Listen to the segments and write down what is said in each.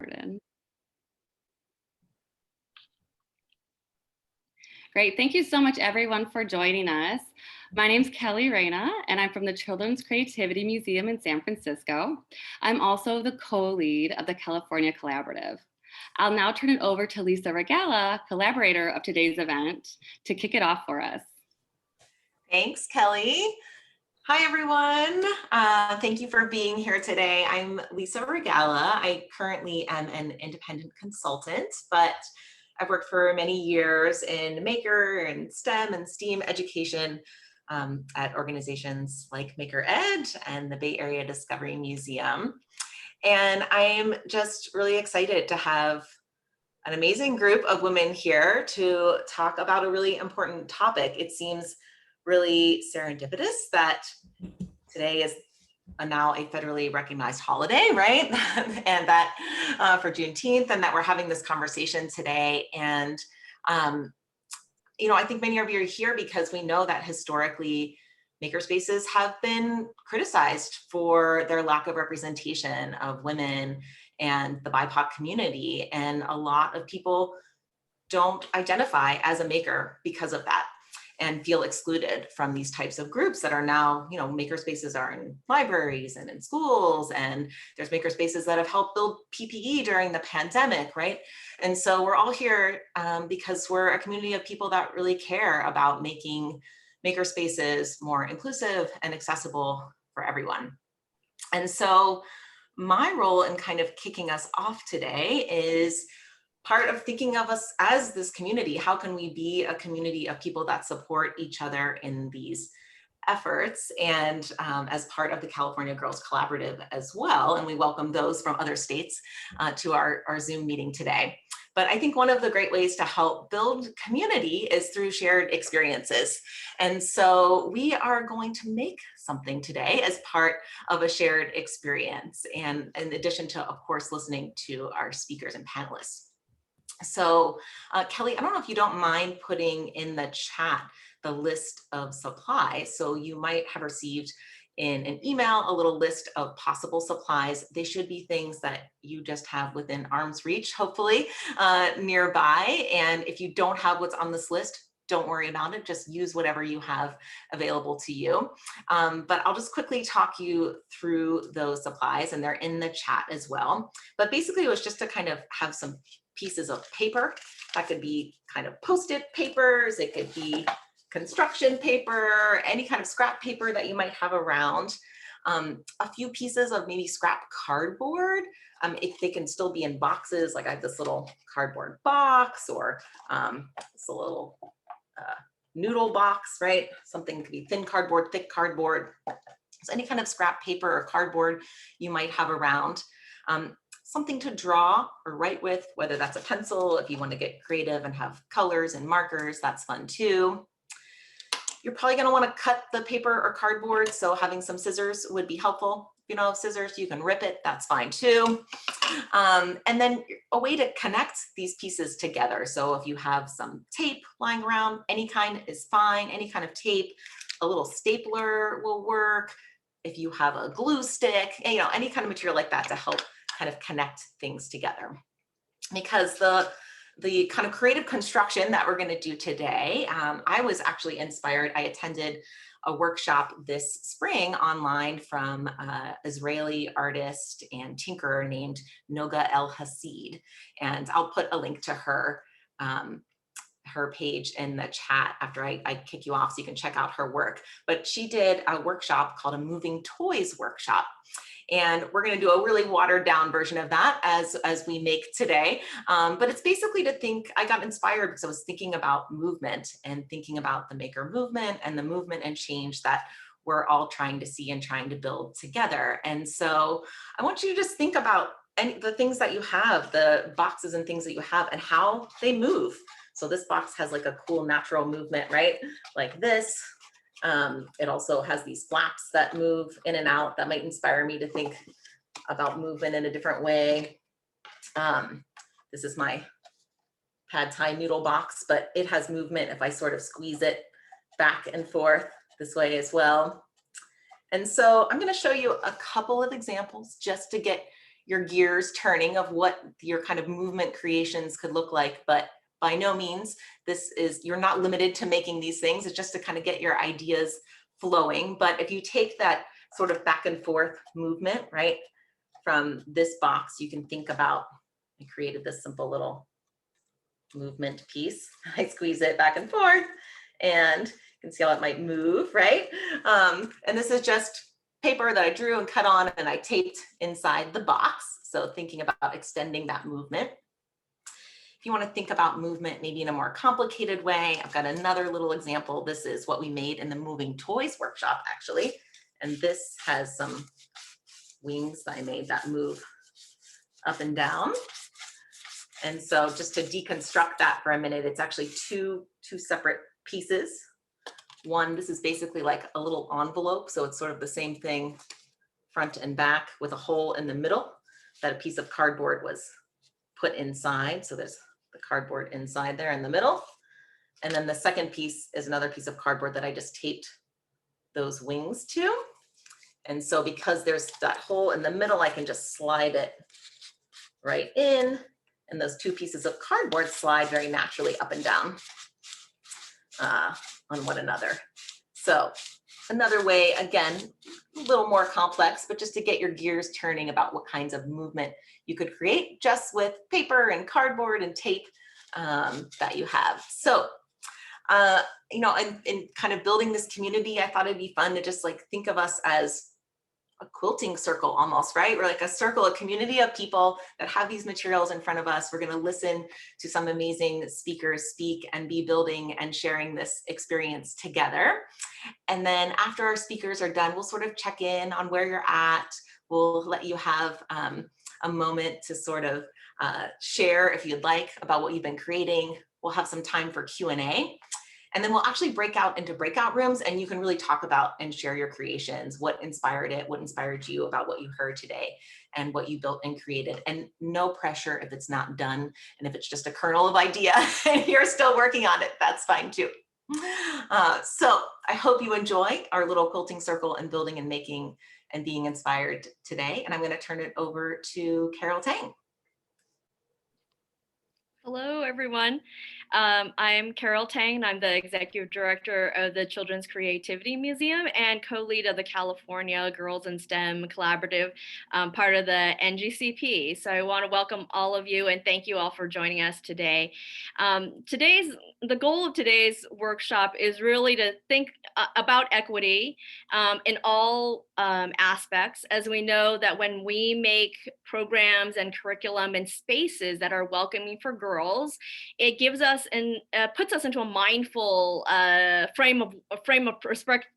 started. Great, thank you so much everyone for joining us. My name's Kelly Reyna and I'm from the Children's Creativity Museum in San Francisco. I'm also the co-lead of the California Collaborative. I'll now turn it over to Lisa Regala, collaborator of today's event, to kick it off for us. Thanks, Kelly. Hi, everyone. Thank you for being here today. I'm Lisa Regala. I currently am an independent consultant, but I've worked for many years in Maker and STEM and STEAM education at organizations like Maker Ed and the Bay Area Discovery Museum. And I'm just really excited to have an amazing group of women here to talk about a really important topic. It seems really serendipitous that today is now a federally recognized holiday, right? And that for Juneteenth, and that we're having this conversation today. And, you know, I think many of you are here because we know that historically makerspaces have been criticized for their lack of representation of women and the BIPOC community. And a lot of people don't identify as a maker because of that and feel excluded from these types of groups that are now, you know, makerspaces are in libraries and in schools, and there's makerspaces that have helped build PPE during the pandemic, right? And so we're all here because we're a community of people that really care about making makerspaces more inclusive and accessible for everyone. And so my role in kind of kicking us off today is part of thinking of us as this community. How can we be a community of people that support each other in these efforts, and as part of the California Girls Collaborative as well. And we welcome those from other states to our Zoom meeting today. But I think one of the great ways to help build community is through shared experiences. And so we are going to make something today as part of a shared experience, and in addition to, of course, listening to our speakers and panelists. So Kelly, I don't know if you don't mind putting in the chat the list of supplies. So you might have received in an email a little list of possible supplies. They should be things that you just have within arm's reach, hopefully, nearby. And if you don't have what's on this list, don't worry about it. Just use whatever you have available to you. But I'll just quickly talk you through those supplies, and they're in the chat as well. But basically it was just to kind of have some pieces of paper. That could be kind of Post-it papers, it could be construction paper, any kind of scrap paper that you might have around. A few pieces of maybe scrap cardboard. If they can still be in boxes, like I have this little cardboard box, or this little noodle box, right? Something could be thin cardboard, thick cardboard. So any kind of scrap paper or cardboard you might have around. Something to draw or write with, whether that's a pencil, if you want to get creative and have colors and markers, that's fun too. You're probably going to want to cut the paper or cardboard, so having some scissors would be helpful. If you don't have scissors, you can rip it, that's fine too. And then a way to connect these pieces together. So if you have some tape lying around, any kind is fine, any kind of tape, a little stapler will work. If you have a glue stick, you know, any kind of material like that to help kind of connect things together. Because the kind of creative construction that we're going to do today, I was actually inspired. I attended a workshop this spring online from an Israeli artist and tinkerer named Noga El Hasid. And I'll put a link to her page in the chat after I kick you off so you can check out her work. But she did a workshop called a Moving Toys Workshop. And we're going to do a really watered down version of that as we make today. But it's basically to think, I got inspired because I was thinking about movement and thinking about the maker movement and the movement and change that we're all trying to see and trying to build together. And so I want you to just think about the things that you have, the boxes and things that you have, and how they move. So this box has like a cool natural movement, right? Like this. It also has these flaps that move in and out that might inspire me to think about movement in a different way. This is my pad thai noodle box, but it has movement if I sort of squeeze it back and forth this way as well. And so I'm going to show you a couple of examples just to get your gears turning of what your kind of movement creations could look like. But by no means, you're not limited to making these things. It's just to kind of get your ideas flowing. But if you take that sort of back and forth movement, right, from this box, you can think about, I created this simple little movement piece. I squeeze it back and forth, and you can see how it might move, right? And this is just paper that I drew and cut on and I taped inside the box. So thinking about extending that movement. If you want to think about movement maybe in a more complicated way, I've got another little example. This is what we made in the moving toys workshop, actually. And this has some wings that I made that move up and down. And so just to deconstruct that for a minute, it's actually two separate pieces. One, this is basically like a little envelope. So it's sort of the same thing, front and back, with a hole in the middle that a piece of cardboard was put inside. So there's the cardboard inside there in the middle. And then the second piece is another piece of cardboard that I just taped those wings to. And so because there's that hole in the middle, I can just slide it right in, and those two pieces of cardboard slide very naturally up and down on one another. So another way, again, a little more complex, but just to get your gears turning about what kinds of movement you could create just with paper and cardboard and tape that you have. So, you know, in kind of building this community, I thought it'd be fun to just like think of us as a quilting circle almost, right? We're like a circle, a community of people that have these materials in front of us. We're going to listen to some amazing speakers speak and be building and sharing this experience together. And then after our speakers are done, we'll sort of check in on where you're at. We'll let you have a moment to sort of share, if you'd like, about what you've been creating. We'll have some time for Q&A. And then we'll actually break out into breakout rooms, and you can really talk about and share your creations, what inspired it, what inspired you about what you heard today, and what you built and created. And no pressure if it's not done. And if it's just a kernel of idea and you're still working on it, that's fine too. So I hope you enjoy our little quilting circle and building and making and being inspired today. And I'm going to turn it over to Carol Tang. Hello, everyone. I'm Carol Tang, and I'm the Executive Director of the Children's Creativity Museum and co-lead of the California Girls in STEM Collaborative, part of the NGCP. So I want to welcome all of you and thank you all for joining us today. The goal of today's workshop is really to think about equity in all aspects, as we know that when we make programs and curriculum and spaces that are welcoming for girls, it gives us and puts us into a mindful frame of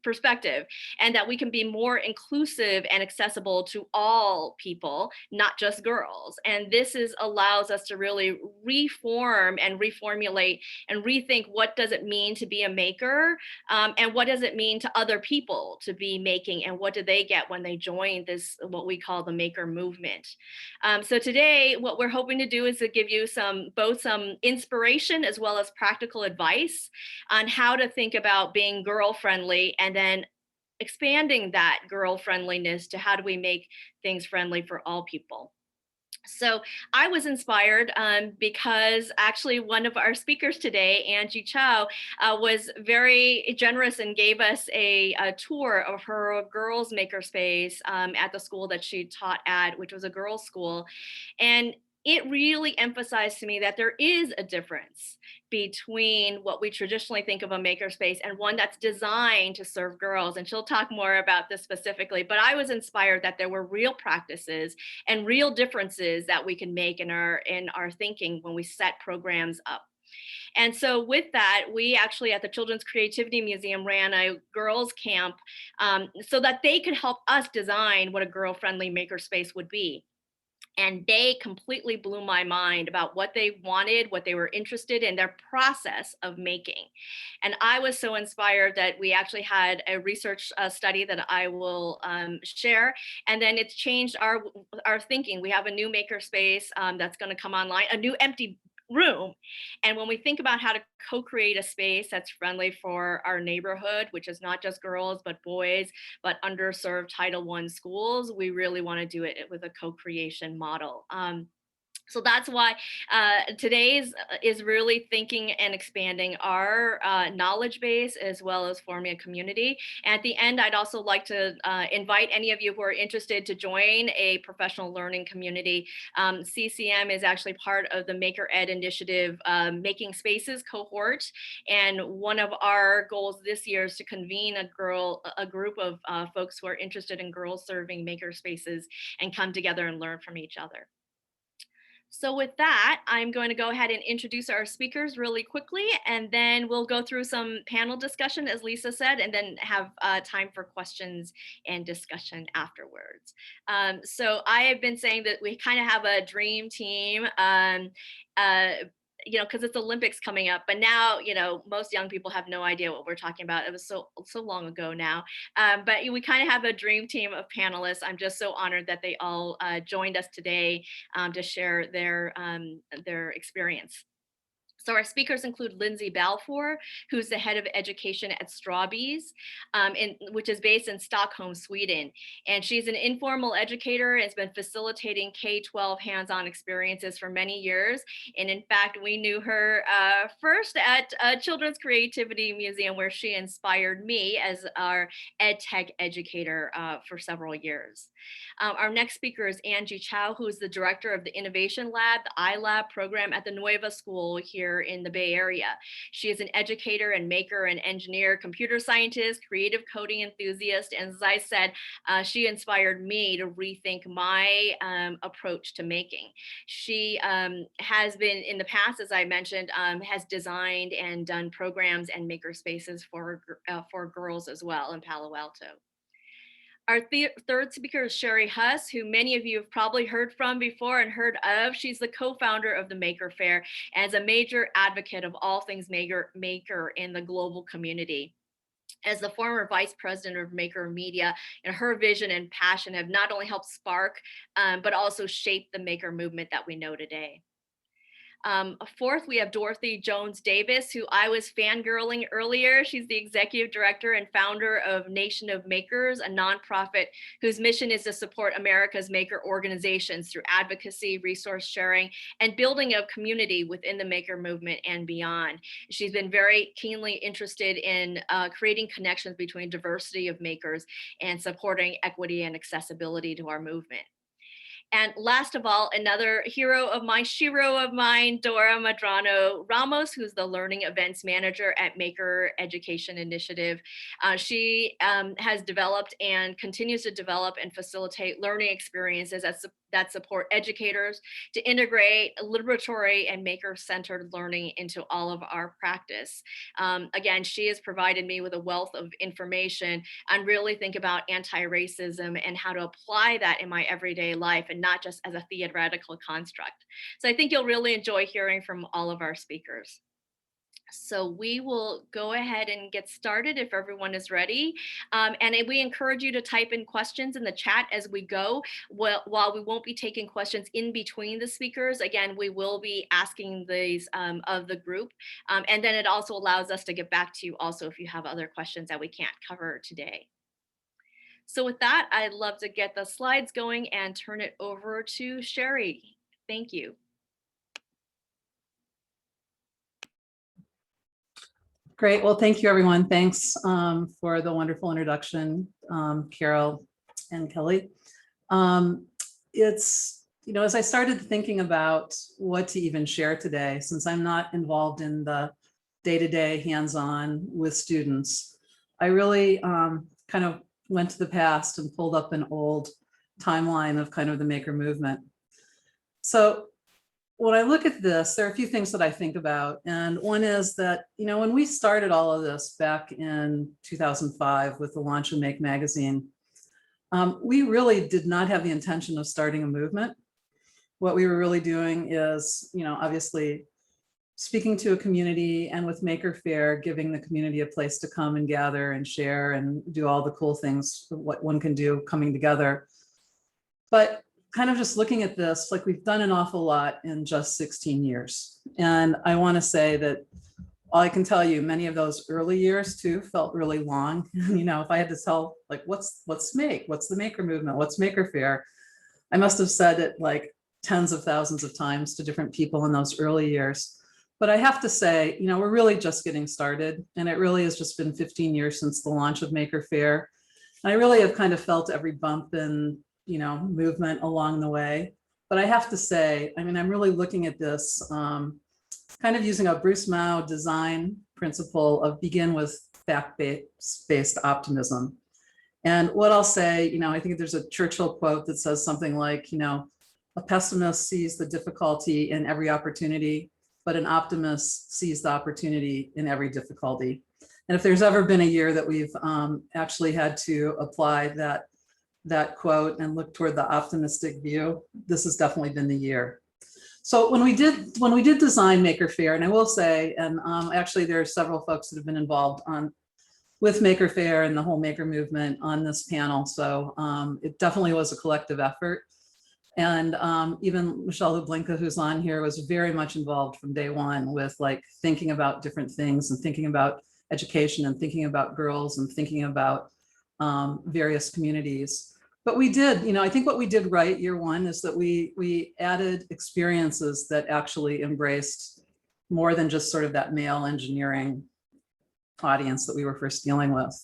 perspective, and that we can be more inclusive and accessible to all people, not just girls. And this allows us to really reform and reformulate and rethink what does it mean to be a maker, and what does it mean to other people to be making, and what do they get when they join this, what we call the maker movement. So today, what we're hoping to do is to give you both some inspiration as well as practical advice on how to think about being girl friendly, and then expanding that girl friendliness to how do we make things friendly for all people. So I was inspired because actually one of our speakers today, Angie Chow, was very generous and gave us a tour of her girls' makerspace at the school that she taught at, which was a girls' school. And it really emphasized to me that there is a difference between what we traditionally think of a makerspace and one that's designed to serve girls. And she'll talk more about this specifically, but I was inspired that there were real practices and real differences that we can make in our thinking when we set programs up. And so with that, we actually at the Children's Creativity Museum ran a girls camp so that they could help us design what a girl-friendly makerspace would be. And they completely blew my mind about what they wanted, what they were interested in, their process of making. And I was so inspired that we actually had a research study that I will share. And then it's changed our thinking. We have a new makerspace that's going to come online, a new empty room. And when we think about how to co-create a space that's friendly for our neighborhood, which is not just girls, but boys, but underserved Title I schools, we really want to do it with a co-creation model. So that's why today's is really thinking and expanding our knowledge base as well as forming a community. And at the end, I'd also like to invite any of you who are interested to join a professional learning community. CCM is actually part of the Maker Ed initiative Making Spaces cohort. And one of our goals this year is to convene a group of folks who are interested in girls serving makerspaces and come together and learn from each other. So with that, I'm going to go ahead and introduce our speakers really quickly, and then we'll go through some panel discussion, as Lisa said, and then have time for questions and discussion afterwards. So I have been saying that we kind of have a dream team. Because it's Olympics coming up, but now, most young people have no idea what we're talking about. It was so long ago now. But we kind of have a dream team of panelists. I'm just so honored that they all joined us today to share their experience. So our speakers include Lindsay Balfour, who's the head of education at Strawbees, which is based in Stockholm, Sweden. And she's an informal educator and has been facilitating K-12 hands-on experiences for many years. And in fact, we knew her first at Children's Creativity Museum, where she inspired me as our ed tech educator for several years. Our next speaker is Angie Chow, who is the director of the Innovation Lab, the iLab program at the Nueva School here in the Bay Area. She is an educator and maker and engineer, computer scientist, creative coding enthusiast. And as I said, she inspired me to rethink my approach to making. She has been in the past, as I mentioned, has designed and done programs and makerspaces for girls as well in Palo Alto. Our third speaker is Sherry Huss, who many of you have probably heard from before and heard of. She's the co-founder of the Maker Fair and is a major advocate of all things maker in the global community. As the former vice president of Maker Media, and her vision and passion have not only helped spark, but also shape the maker movement that we know today. Fourth, we have Dorothy Jones Davis, who I was fangirling earlier. She's the executive director and founder of Nation of Makers, a nonprofit whose mission is to support America's maker organizations through advocacy, resource sharing, and building a community within the maker movement and beyond. She's been very keenly interested in creating connections between diversity of makers and supporting equity and accessibility to our movement. And last of all, another hero of mine, Dora Madrano Ramos, who's the Learning Events Manager at Maker Education Initiative. She has developed and continues to develop and facilitate learning experiences that support educators to integrate liberatory and maker-centered learning into all of our practice. Again, she has provided me with a wealth of information and really think about anti-racism and how to apply that in my everyday life and not just as a theoretical construct. So I think you'll really enjoy hearing from all of our speakers. So we will go ahead and get started if everyone is ready. And we encourage you to type in questions in the chat as we go. While we won't be taking questions in between the speakers, again, we will be asking these of the group. And then it also allows us to get back to you also if you have other questions that we can't cover today. So with that, I'd love to get the slides going and turn it over to Sherry. Thank you. Great. Well, thank you, everyone. Thanks for the wonderful introduction, Carol and Kelly. It's, as I started thinking about what to even share today, since I'm not involved in the day-to-day hands-on with students, I really kind of went to the past and pulled up an old timeline of kind of the maker movement. So when I look at this, there are a few things that I think about. And one is that, when we started all of this back in 2005 with the launch of Make Magazine, we really did not have the intention of starting a movement. What we were really doing is, obviously speaking to a community, and with Maker Fair, giving the community a place to come and gather and share and do all the cool things, what one can do coming together. But kind of just looking at this, like we've done an awful lot in just 16 years. And I want to say that all I can tell you, many of those early years too felt really long. You know, if I had to tell, like, what's Make, what's the maker movement, what's Maker Faire, I must have said it like tens of thousands of times to different people in those early years. But I have to say, you know, we're really just getting started, and it really has just been 15 years since the launch of Maker Faire. And I really have kind of felt every bump and, you know, movement along the way. But I have to say, I mean, I'm really looking at this kind of using a Bruce Mau design principle of begin with fact-based optimism. And what I'll say, you know, I think there's a Churchill quote that says something like, you know, a pessimist sees the difficulty in every opportunity, but an optimist sees the opportunity in every difficulty. And if there's ever been a year that we've actually had to apply that quote and look toward the optimistic view, this has definitely been the year. So when we did design Maker Faire, and I will say, and actually there are several folks that have been involved with Maker Faire and the whole maker movement on this panel. So it definitely was a collective effort. And even Michelle Hublinka, who's on here, was very much involved from day one with like thinking about different things and thinking about education and thinking about girls and thinking about various communities. But we did, you know, I think what we did right year one is that we added experiences that actually embraced more than just sort of that male engineering audience that we were first dealing with.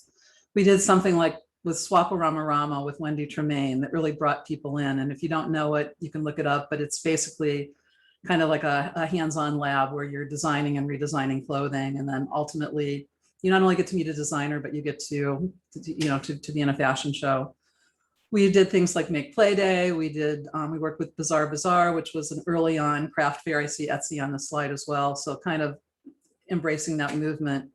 We did something like with Swaparama Rama with Wendy Tremaine that really brought people in. And if you don't know it, you can look it up, but it's basically kind of like a hands-on lab where you're designing and redesigning clothing. And then ultimately, you not only get to meet a designer, but you get to be in a fashion show. We did things like Make Play Day. We worked with Bazaar Bazaar, which was an early on craft fair. I see Etsy on the slide as well. So kind of embracing that movement.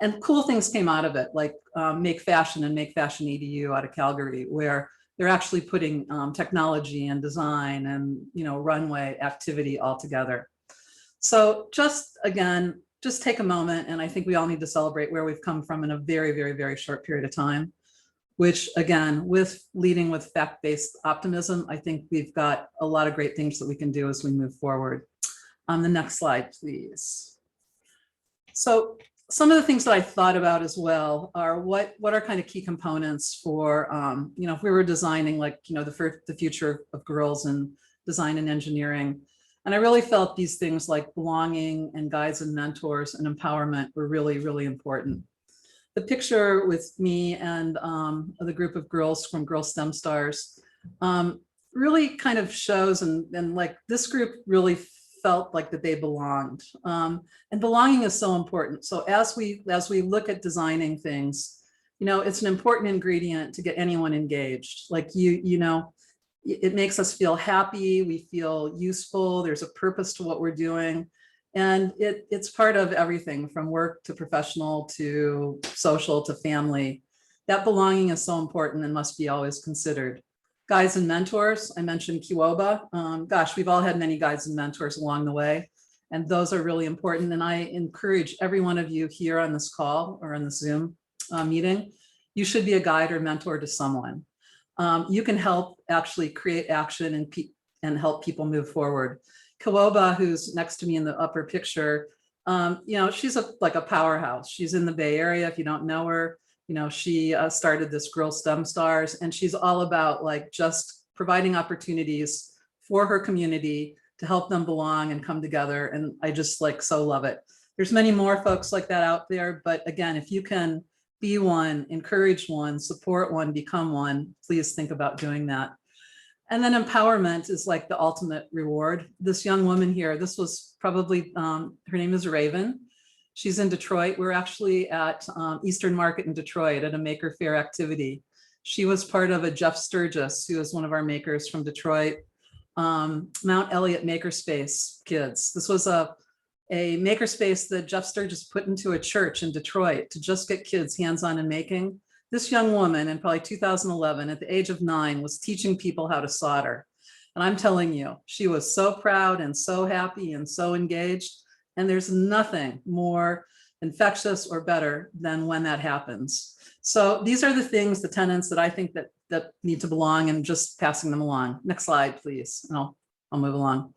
And cool things came out of it, like Make Fashion and Make Fashion EDU out of Calgary, where they're actually putting technology and design and, you know, runway activity all together. So just again, just take a moment. And I think we all need to celebrate where we've come from in a very, very, very short period of time, which again, with leading with fact-based optimism, I think we've got a lot of great things that we can do as we move forward. On the next slide, please. So some of the things that I thought about as well are what are kind of key components for, you know, if we were designing like, you know, the future of girls in design and engineering. And I really felt these things like belonging and guides and mentors and empowerment were really, really important. The picture with me and the group of girls from Girl STEM Stars really kind of shows, and like this group really felt like that they belonged. And belonging is so important. So as we look at designing things, you know, it's an important ingredient to get anyone engaged. Like you know, it makes us feel happy, we feel useful, there's a purpose to what we're doing. And it's part of everything from work to professional to social to family. That belonging is so important and must be always considered. Guides and mentors, I mentioned Kiwoba. Gosh, we've all had many guides and mentors along the way, and those are really important. And I encourage every one of you here on this call or on the Zoom meeting, you should be a guide or mentor to someone. You can help actually create action and help people move forward. Kiwoba, who's next to me in the upper picture, you know, she's like a powerhouse. She's in the Bay Area. If you don't know her, you know, she started this Girl STEM Stars, and she's all about like just providing opportunities for her community to help them belong and come together. And I just like so love it. There's many more folks like that out there, but again, if you can be one, encourage one, support one, become one, please think about doing that. And then empowerment is like the ultimate reward. This young woman here, this was probably, her name is Raven. She's in Detroit. We're actually at Eastern Market in Detroit at a Maker Faire activity. She was part of a Jeff Sturgis, who is one of our makers from Detroit, Mount Elliott Makerspace kids. This was a makerspace that Jeff Sturgis put into a church in Detroit to just get kids hands-on in making. This young woman in probably 2011 at the age of 9 was teaching people how to solder. And I'm telling you, she was so proud and so happy and so engaged. And there's nothing more infectious or better than when that happens. So these are the things, the tenets that I think that need to belong, and just passing them along. Next slide, please. And I'll move along.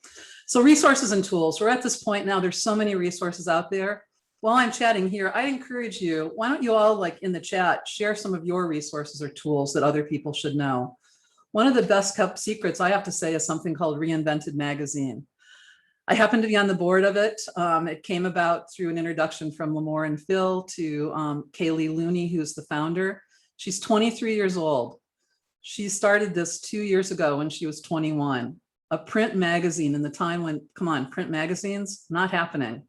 So resources and tools. We're at this point now, there's so many resources out there. While I'm chatting here, I'd encourage you, why don't you all, like in the chat, share some of your resources or tools that other people should know. One of the best kept secrets, I have to say, is something called Reinvented Magazine. I happen to be on the board of it. It came about through an introduction from Lamore and Phil to Kaylee Looney, who's the founder. She's 23 years old. She started this 2 years ago when she was 21. A print magazine in the time when, come on, print magazines, not happening.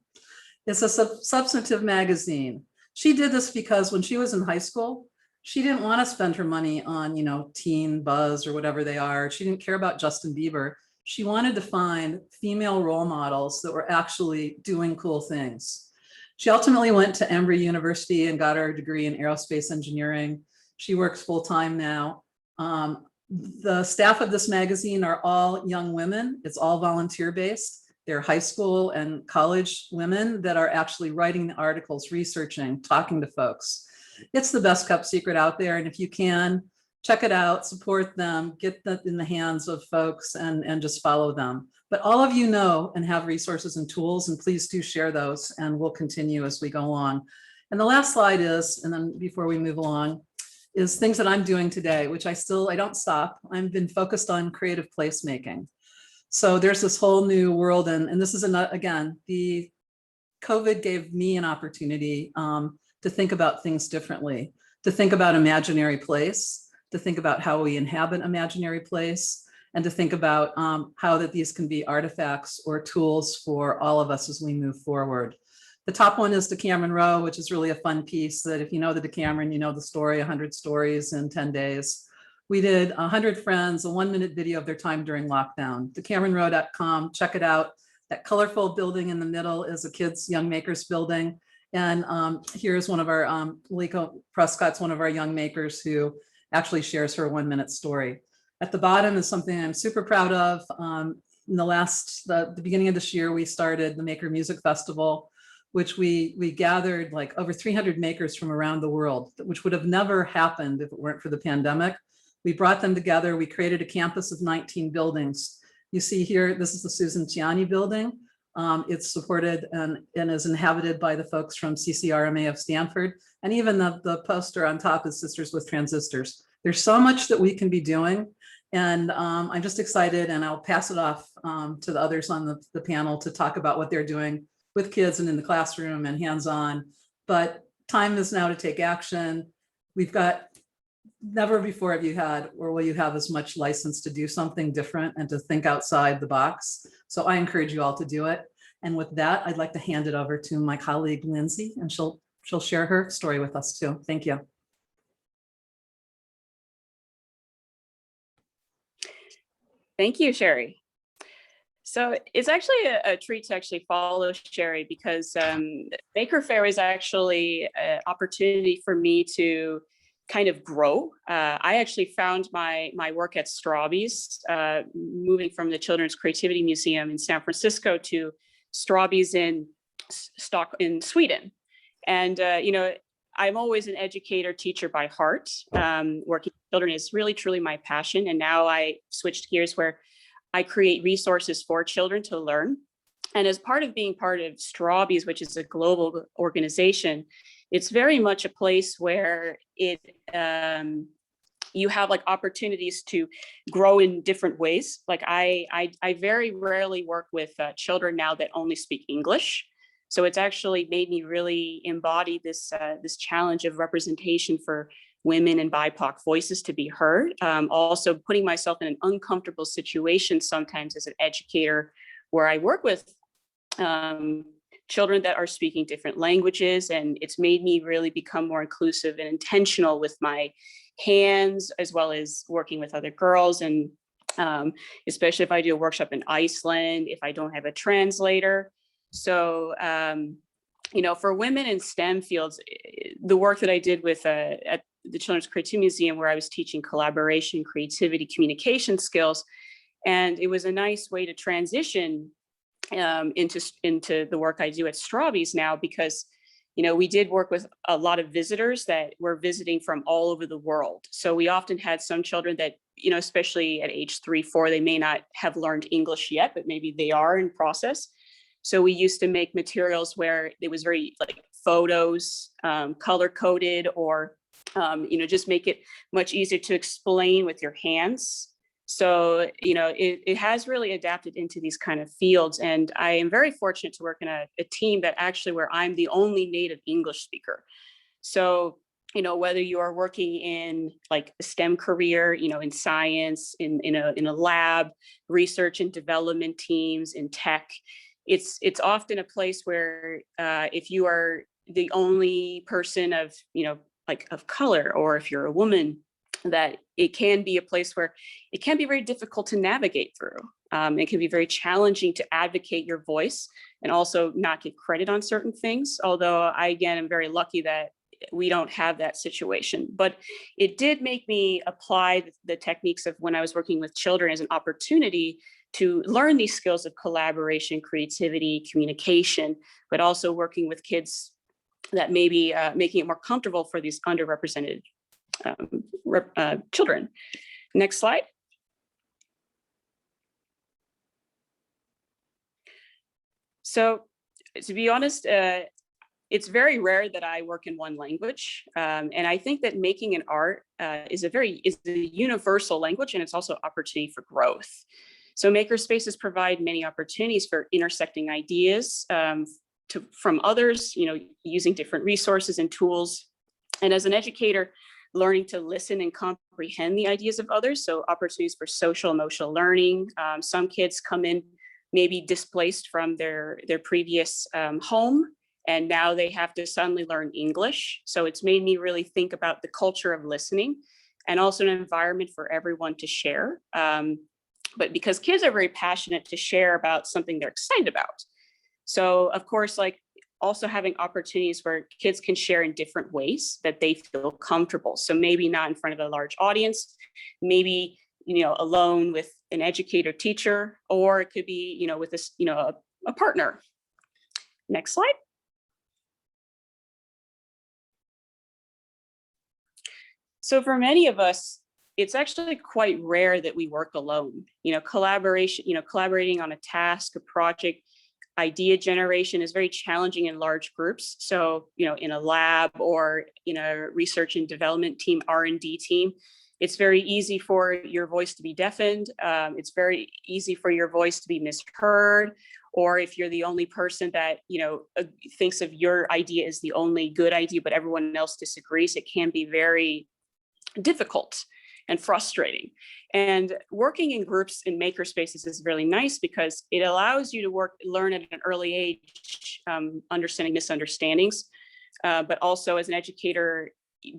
It's a substantive magazine. She did this because when she was in high school, she didn't want to spend her money on, you know, Teen Buzz or whatever they are. She didn't care about Justin Bieber. She wanted to find female role models that were actually doing cool things. She ultimately went to Embry University and got her degree in aerospace engineering. She works full-time now. The staff of this magazine are all young women. It's all volunteer-based. They're high school and college women that are actually writing the articles, researching, talking to folks. It's the best kept secret out there. And if you can, check it out, support them, get that in the hands of folks, and just follow them. But all of you know and have resources and tools, and please do share those, and we'll continue as we go along. And the last slide is, and then before we move along, is things that I'm doing today, which I don't stop. I've been focused on creative placemaking. So there's this whole new world, and this is, again, the COVID gave me an opportunity to think about things differently, to think about imaginary place, to think about how we inhabit imaginary place, and to think about how that these can be artifacts or tools for all of us as we move forward. The top one is Decameron Row, which is really a fun piece that if you know the Decameron, you know the story, 100 stories in 10 days. We did 100 friends, a 1-minute video of their time during lockdown. DecameronRow.com, check it out. That colorful building in the middle is a kids' young makers building. And here's one of our, Liko Prescott's one of our young makers who actually shares her 1-minute story. At the bottom is something I'm super proud of. In the beginning of this year, we started the Maker Music Festival, which we gathered like over 300 makers from around the world, which would have never happened if it weren't for the pandemic. We brought them together. We created a campus of 19 buildings. You see here, this is the Susan Ciani building. It's supported and is inhabited by the folks from CCRMA of Stanford. And even the poster on top is Sisters with Transistors. There's so much that we can be doing. And I'm just excited, and I'll pass it off to the others on the panel to talk about what they're doing with kids and in the classroom and hands-on. But time is now to take action. We've got, never before have you had, or will you have as much license to do something different and to think outside the box. So I encourage you all to do it. And with that, I'd like to hand it over to my colleague, Lindsay, and she'll share her story with us too. Thank you. Thank you, Sherry. So it's actually a treat to actually follow Sherry, because Maker Faire is actually an opportunity for me to kind of grow. I actually found my work at Strawbees, moving from the Children's Creativity Museum in San Francisco to Strawbees in Sweden. And, you know, I'm always an educator, teacher by heart. Working with children is really, truly my passion. And now I switched gears where I create resources for children to learn. And as part of being part of Strawbees, which is a global organization, it's very much a place where you have like opportunities to grow in different ways. Like I very rarely work with children now that only speak English. So it's actually made me really embody this challenge of representation for women and BIPOC voices to be heard. Also putting myself in an uncomfortable situation sometimes as an educator, where I work with children that are speaking different languages, and it's made me really become more inclusive and intentional with my hands, as well as working with other girls. And especially if I do a workshop in Iceland, if I don't have a translator. So, you know, for women in STEM fields, the work that I did with at the Children's Creativity Museum, where I was teaching collaboration, creativity, communication skills, and it was a nice way to transition into the work I do at Strawbees now, because, we did work with a lot of visitors that were visiting from all over the world. So we often had some children that, especially at age 3, 4, they may not have learned English yet, but maybe they are in process. So we used to make materials where it was very like photos, color coded, or, just make it much easier to explain with your hands. So, it has really adapted into these kind of fields. And I am very fortunate to work in a team that actually where I'm the only native English speaker. So, whether you are working in like a STEM career, in science, in a lab, research and development teams, in tech, it's often a place where if you are the only person of, of color, or if you're a woman, that it can be a place where it can be very difficult to navigate through. It can be very challenging to advocate your voice and also not get credit on certain things. Although I, again, am very lucky that we don't have that situation. But it did make me apply the techniques of when I was working with children as an opportunity to learn these skills of collaboration, creativity, communication, but also working with kids that may be making it more comfortable for these underrepresented children. Next slide. So to be honest, it's very rare that I work in one language. And I think that making an art is a universal language, and it's also opportunity for growth. So Makerspaces provide many opportunities for intersecting ideas from others, using different resources and tools. And as an educator, learning to listen and comprehend the ideas of others. So opportunities for social emotional learning. Some kids come in maybe displaced from their previous home, and now they have to suddenly learn English. So it's made me really think about the culture of listening, and also an environment for everyone to share. But because kids are very passionate to share about something they're excited about. So of course, like also having opportunities where kids can share in different ways that they feel comfortable. So maybe not in front of a large audience, maybe, alone with an educator teacher, or it could be, with this, a partner. Next slide. So for many of us, it's actually quite rare that we work alone. Collaborating on a task, a project, idea generation is very challenging in large groups. So, in a lab or in a research and development team, R&D team, it's very easy for your voice to be deafened. It's very easy for your voice to be misheard. Or if you're the only person that, thinks of your idea as the only good idea, but everyone else disagrees, it can be very difficult and frustrating. And working in groups in Makerspaces is really nice because it allows you to learn at an early age, understanding misunderstandings, but also as an educator,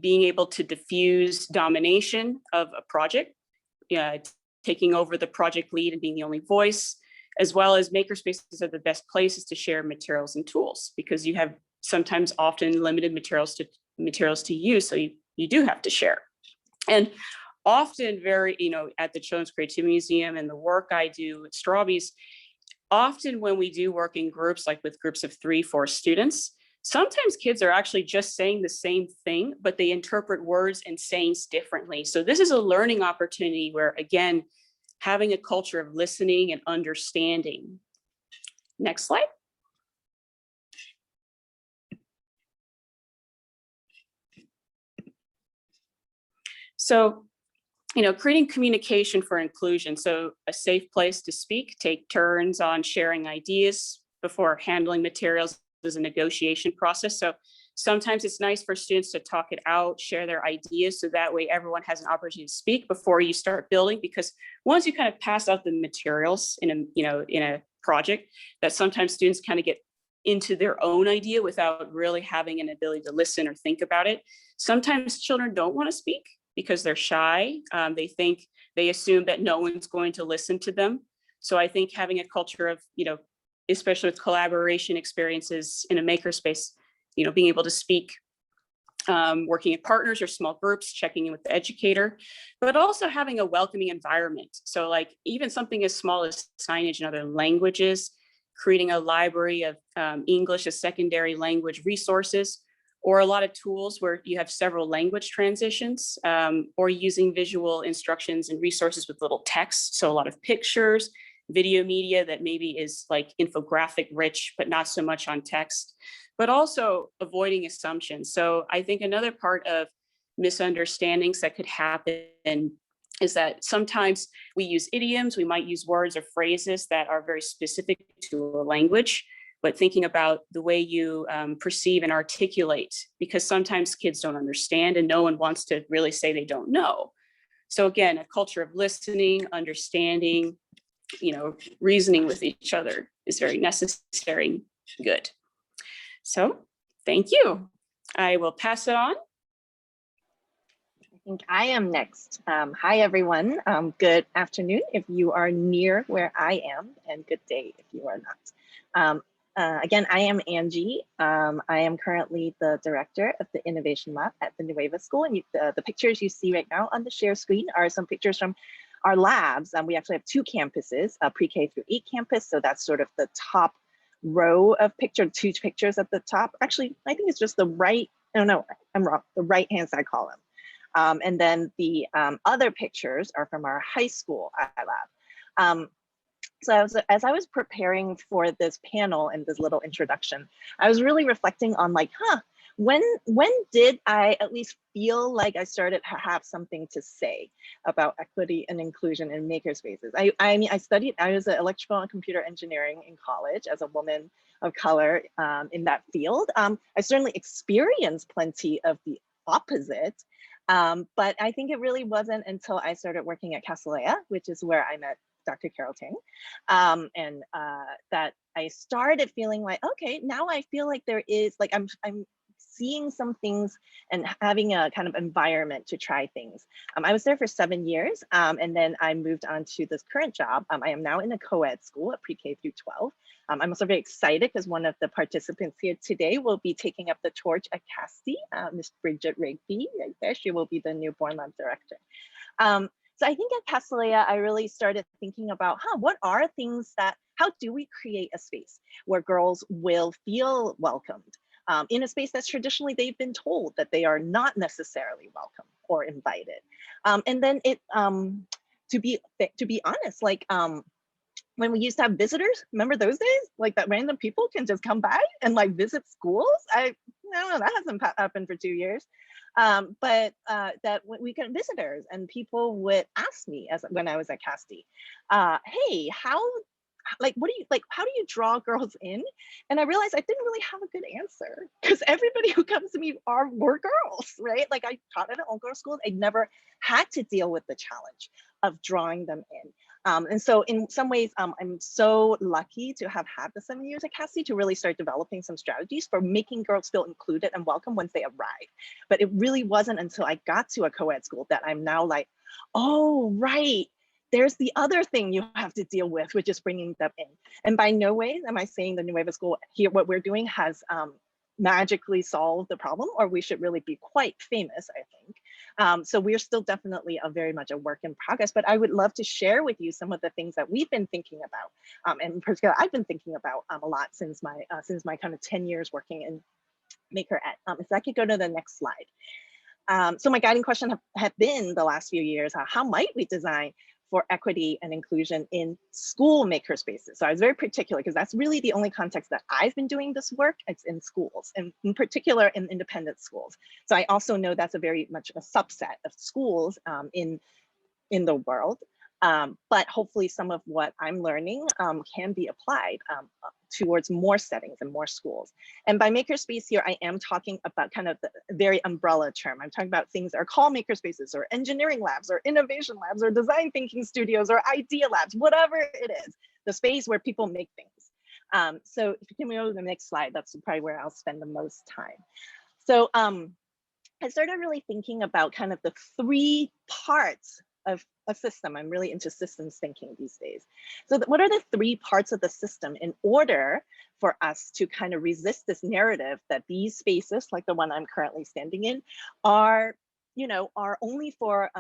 being able to diffuse domination of a project, taking over the project lead and being the only voice, as well as Makerspaces are the best places to share materials and tools, because you have sometimes often limited materials to use, so you do have to share. And often at the Children's Creativity Museum and the work I do at Strawbees, often when we do work in groups, like with groups of 3, 4 students, sometimes kids are actually just saying the same thing, but they interpret words and sayings differently. So this is a learning opportunity where, again, having a culture of listening and understanding. Next slide. So, creating communication for inclusion. So a safe place to speak, take turns on sharing ideas before handling materials is a negotiation process. So sometimes it's nice for students to talk it out, share their ideas, so that way everyone has an opportunity to speak before you start building. Because once you kind of pass out the materials in a project, that sometimes students kind of get into their own idea without really having an ability to listen or think about it. Sometimes children don't want to speak because they're shy. They assume that no one's going to listen to them. So I think having a culture of, especially with collaboration experiences in a makerspace, being able to speak, working in partners or small groups, checking in with the educator, but also having a welcoming environment. So like even something as small as signage in other languages, creating a library of English as secondary language resources, or a lot of tools where you have several language transitions, or using visual instructions and resources with little text. So a lot of pictures, video media that maybe is like infographic rich, but not so much on text, but also avoiding assumptions. So I think another part of misunderstandings that could happen is that sometimes we use idioms, we might use words or phrases that are very specific to a language, but thinking about the way you perceive and articulate, because sometimes kids don't understand and no one wants to really say they don't know. So again, a culture of listening, understanding, reasoning with each other is very necessary, good. So thank you. I will pass it on. I think I am next. Hi, everyone. Good afternoon if you are near where I am, and good day if you are not. Again, I am Angie. I am currently the director of the Innovation Lab at the Nueva School. And the pictures you see right now on the share screen are some pictures from our labs. We actually have 2 campuses, a pre-K through 8 campus. So that's sort of the top row of 2 pictures at the top. Actually, I think it's just the right, no, I'm wrong, the right-hand side column. And then the other pictures are from our high school lab. So as I was preparing for this panel and this little introduction, I was really reflecting on like, when did I at least feel like I started to have something to say about equity and inclusion in makerspaces? I mean, I was an electrical and computer engineering in college as a woman of color in that field. I certainly experienced plenty of the opposite. But I think it really wasn't until I started working at Castellea, which is where I met Dr. Carol Tang, and that I started feeling like, okay, now I feel like there is, like, I'm seeing some things and having a kind of environment to try things. I was there for 7 years, and then I moved on to this current job. I am now in a co-ed school at pre-K through 12. I'm also very excited because one of the participants here today will be taking up the torch at Casti, Ms. Bridget Rigby, right there. She will be the newborn lab director. So I think at Castellea, I really started thinking about, what are things how do we create a space where girls will feel welcomed in a space that's traditionally they've been told that they are not necessarily welcome or invited. And then to be honest, like when we used to have visitors, remember those days? Like that random people can just come by and like visit schools? I don't know, that hasn't happened for 2 years. But that we get visitors and people would ask me when I was at Casti, hey, how do you draw girls in? And I realized I didn't really have a good answer because everybody who comes to me were girls, right? Like I taught at an all-girls school. I never had to deal with the challenge of drawing them in. And so in some ways, I'm so lucky to have had the 7 years at Casti to really start developing some strategies for making girls feel included and welcome once they arrive. But it really wasn't until I got to a co-ed school that I'm now like, oh, right. There's the other thing you have to deal with, which is bringing them in. And by no way am I saying the Nueva School here, what we're doing has magically solved the problem, or we should really be quite famous, I think. So we're still definitely very much a work in progress, but I would love to share with you some of the things that we've been thinking about. And in particular, I've been thinking about a lot since my kind of 10 years working in Maker Ed. If I could go to the next slide. So my guiding question have been the last few years, how might we design for equity and inclusion in school makerspaces? So I was very particular because that's really the only context that I've been doing this work. It's in schools, and in particular in independent schools. So I also know that's a very much a subset of schools in the world. But hopefully some of what I'm learning can be applied towards more settings and more schools. And by makerspace here, I am talking about kind of the very umbrella term. I'm talking about things that are called makerspaces or engineering labs or innovation labs or design thinking studios or idea labs, whatever it is, the space where people make things. So if you can go to the next slide, that's probably where I'll spend the most time. So I started really thinking about kind of the 3 parts of a system. I'm really into systems thinking these days. So what are the 3 parts of the system in order for us to kind of resist this narrative that these spaces, like the one I'm currently standing in, are only for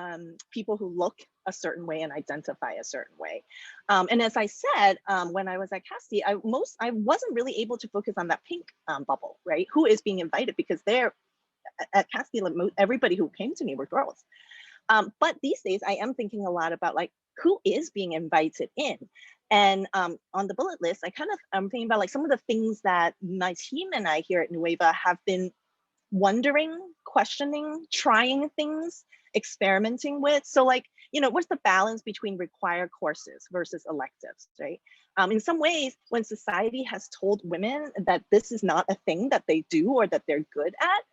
people who look a certain way and identify a certain way. And as I said, when I was at Casti, I wasn't really able to focus on that pink bubble, right? Who is being invited, because they're at Casti, like everybody who came to me were girls. But these days I am thinking a lot about like who is being invited in. And on the bullet list, I'm thinking about like some of the things that my team and I here at Nueva have been wondering, questioning, trying things, experimenting with. So like, you know, what's the balance between required courses versus electives, right? In some ways, when society has told women that this is not a thing that they do or that they're good at,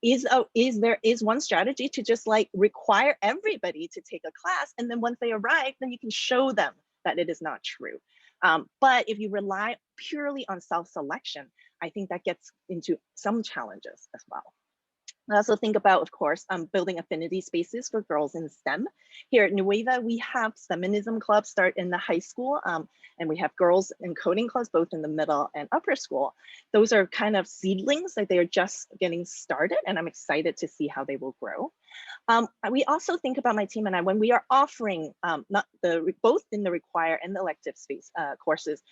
there is one strategy to just like require everybody to take a class, and then once they arrive, then you can show them that it is not true. But if you rely purely on self-selection, I think that gets into some challenges as well. I also think about, of course, building affinity spaces for girls in STEM. Here at Nueva, we have feminism clubs start in the high school, and we have girls and coding clubs both in the middle and upper school. Those are kind of seedlings, like they are just getting started, and I'm excited to see how they will grow. We also think about, my team and I, when we are offering both in the require and the elective space courses,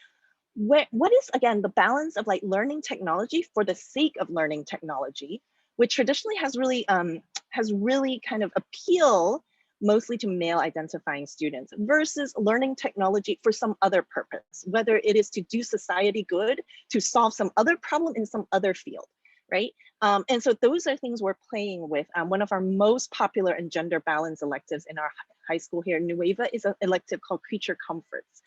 what is, again, the balance of like learning technology for the sake of learning technology, which traditionally has really kind of appeal mostly to male identifying students, versus learning technology for some other purpose, whether it is to do society good, to solve some other problem in some other field, right? And so those are things we're playing with. One of our most popular and gender balanced electives in our high school here in Nueva is an elective called Creature Comforts,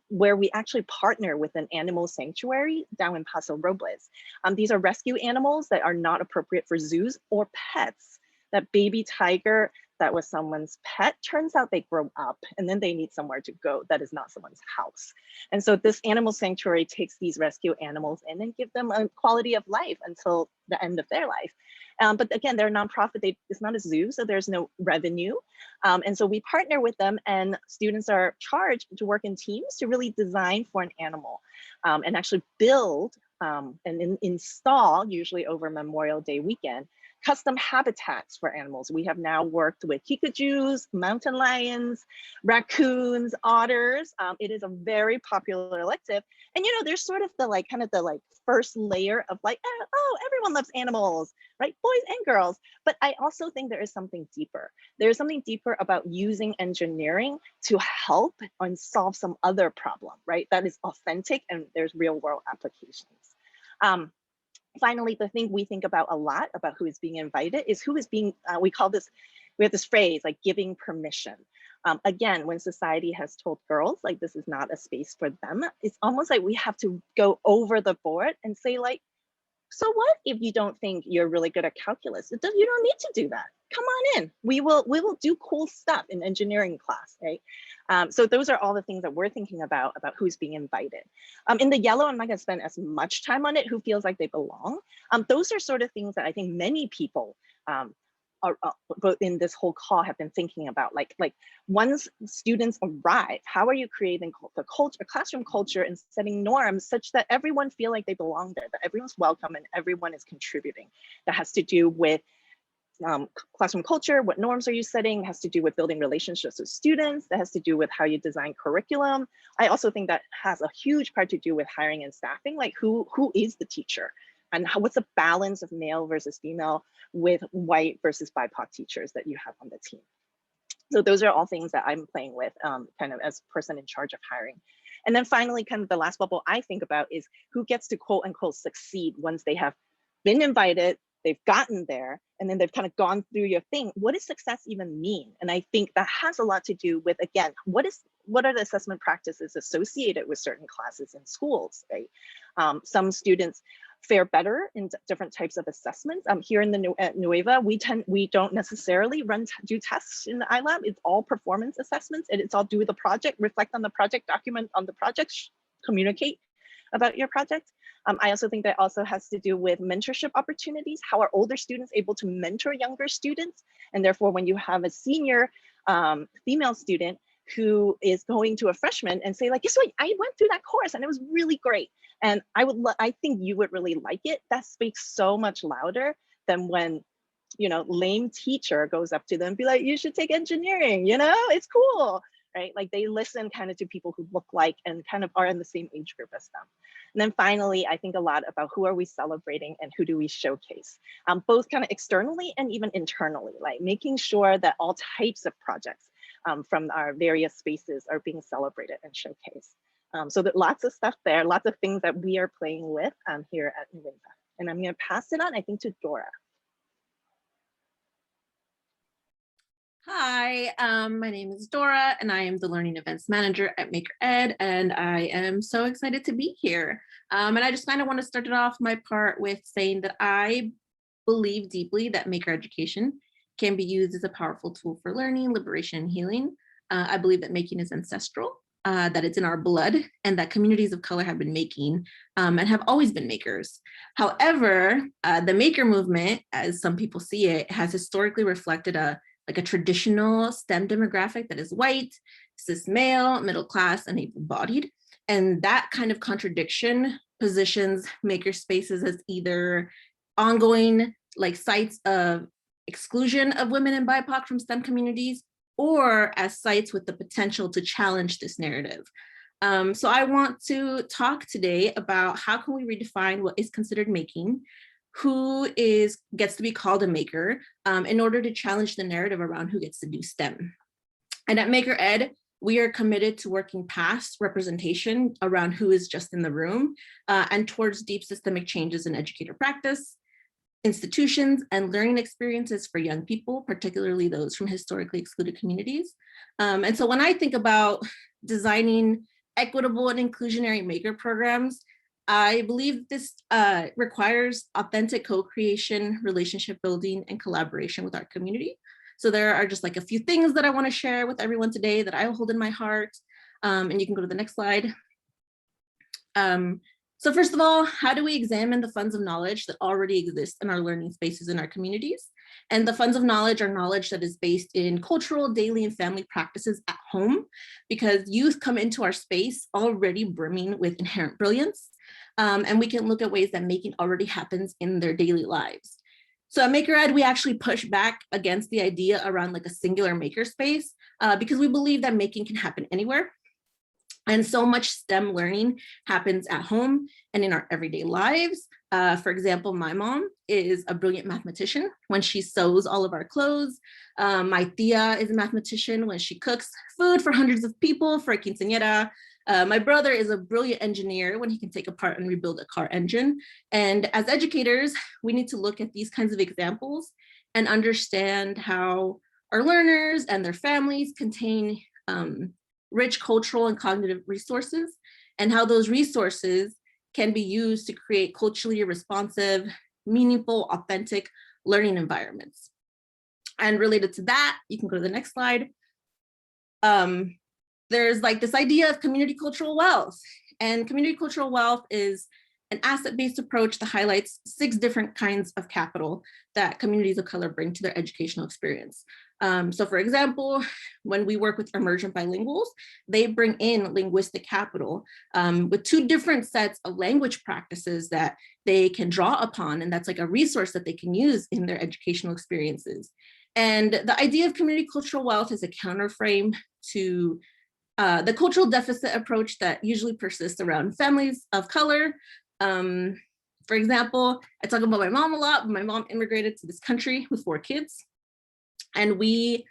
where we actually partner with an animal sanctuary down in Paso Robles. These are rescue animals that are not appropriate for zoos or pets. That baby tiger that was someone's pet, turns out they grow up and then they need somewhere to go that is not someone's house. And so this animal sanctuary takes these rescue animals in and give them a quality of life until the end of their life. But again, they're a nonprofit, it's not a zoo, so there's no revenue. And so we partner with them, and students are charged to work in teams to really design for an animal, and actually build and install, usually over Memorial Day weekend, custom habitats for animals. We have now worked with kikajus, mountain lions, raccoons, otters. It is a very popular elective. And you know, there's sort of the like kind of the like first layer of like, oh, everyone loves animals, right? Boys and girls. But I also think there is something deeper. There's something deeper about using engineering to help and solve some other problem, right? That is authentic and there's real world applications. Finally, the thing we think about a lot about who is being invited is who is being, we have this phrase like giving permission. Again, when society has told girls like this is not a space for them, it's almost like we have to go over the board and say like, so what if you don't think you're really good at calculus? You don't need to do that. Come on in. We will do cool stuff in engineering class, right? So those are all the things that we're thinking about who's being invited. In the yellow, I'm not going to spend as much time on it. Who feels like they belong? Those are sort of things that I think many people both in this whole call have been thinking about, like once students arrive, how are you creating the culture, a classroom culture, and setting norms such that everyone feel like they belong there, that everyone's welcome and everyone is contributing. That has to do with classroom culture. What norms are you setting? It has to do with building relationships with students. That has to do with how you design curriculum. I also think that has a huge part to do with hiring and staffing, like who is the teacher? And what's the balance of male versus female with white versus BIPOC teachers that you have on the team? So those are all things that I'm playing with kind of as person in charge of hiring. And then finally, kind of the last bubble I think about is who gets to quote unquote succeed once they have been invited, they've gotten there, and then they've kind of gone through your thing. What does success even mean? And I think that has a lot to do with, again, what are the assessment practices associated with certain classes in schools, right? Some students fare better in different types of assessments. Here in the Nueva, we don't necessarily do tests in the iLab. It's all performance assessments, and it's all do the project, reflect on the project, document on the project, communicate about your project. I also think that also has to do with mentorship opportunities. How are older students able to mentor younger students? And therefore, when you have a senior female student who is going to a freshman and say like, guess what, I went through that course and it was really great. And I think you would really like it. That speaks so much louder than when lame teacher goes up to them and be like, you should take engineering, it's cool, right? Like they listen kind of to people who look like and kind of are in the same age group as them. And then finally, I think a lot about who are we celebrating and who do we showcase, both kind of externally and even internally, like making sure that all types of projects from our various spaces are being celebrated and showcased. So that lots of stuff there, lots of things that we are playing with here at Nueva. And I'm going to pass it on, I think, to Dora. Hi, my name is Dora, and I am the Learning Events Manager at MakerEd, and I am so excited to be here. And I just kind of want to start it off my part with saying that I believe deeply that maker education can be used as a powerful tool for learning, liberation, and healing. I believe that making is ancestral, that it's in our blood, and that communities of color have been making and have always been makers. However, the maker movement, as some people see it, has historically reflected a traditional STEM demographic that is white, cis male, middle class, and able-bodied. And that kind of contradiction positions makerspaces as either ongoing sites of exclusion of women and BIPOC from STEM communities, or as sites with the potential to challenge this narrative. So I want to talk today about how can we redefine what is considered making, who gets to be called a maker in order to challenge the narrative around who gets to do STEM. And at MakerEd, we are committed to working past representation around who is just in the room and towards deep systemic changes in educator practice, institutions, and learning experiences for young people, particularly those from historically excluded communities. And so when I think about designing equitable and inclusionary maker programs, I believe this requires authentic co-creation, relationship building, and collaboration with our community. So there are just a few things that I want to share with everyone today that I hold in my heart. And you can go to the next slide. So first of all, how do we examine the funds of knowledge that already exist in our learning spaces in our communities? And the funds of knowledge are knowledge that is based in cultural, daily, and family practices at home, because youth come into our space already brimming with inherent brilliance. And we can look at ways that making already happens in their daily lives. So at MakerEd, we actually push back against the idea around a singular makerspace because we believe that making can happen anywhere. And so much STEM learning happens at home and in our everyday lives. For example, my mom is a brilliant mathematician when she sews all of our clothes. My tia is a mathematician when she cooks food for hundreds of people for a quinceañera. My brother is a brilliant engineer when he can take apart and rebuild a car engine. And as educators, we need to look at these kinds of examples and understand how our learners and their families contain rich cultural and cognitive resources, and how those resources can be used to create culturally responsive, meaningful, authentic learning environments. And related to that, you can go to the next slide. There's this idea of community cultural wealth, and community cultural wealth is an asset-based approach that highlights 6 different kinds of capital that communities of color bring to their educational experience. So for example, when we work with emergent bilinguals, they bring in linguistic capital with 2 different sets of language practices that they can draw upon, and that's a resource that they can use in their educational experiences. And the idea of community cultural wealth is a counterframe to the cultural deficit approach that usually persists around families of color. For example, I talk about my mom a lot, but my mom immigrated to this country with 4 kids. And we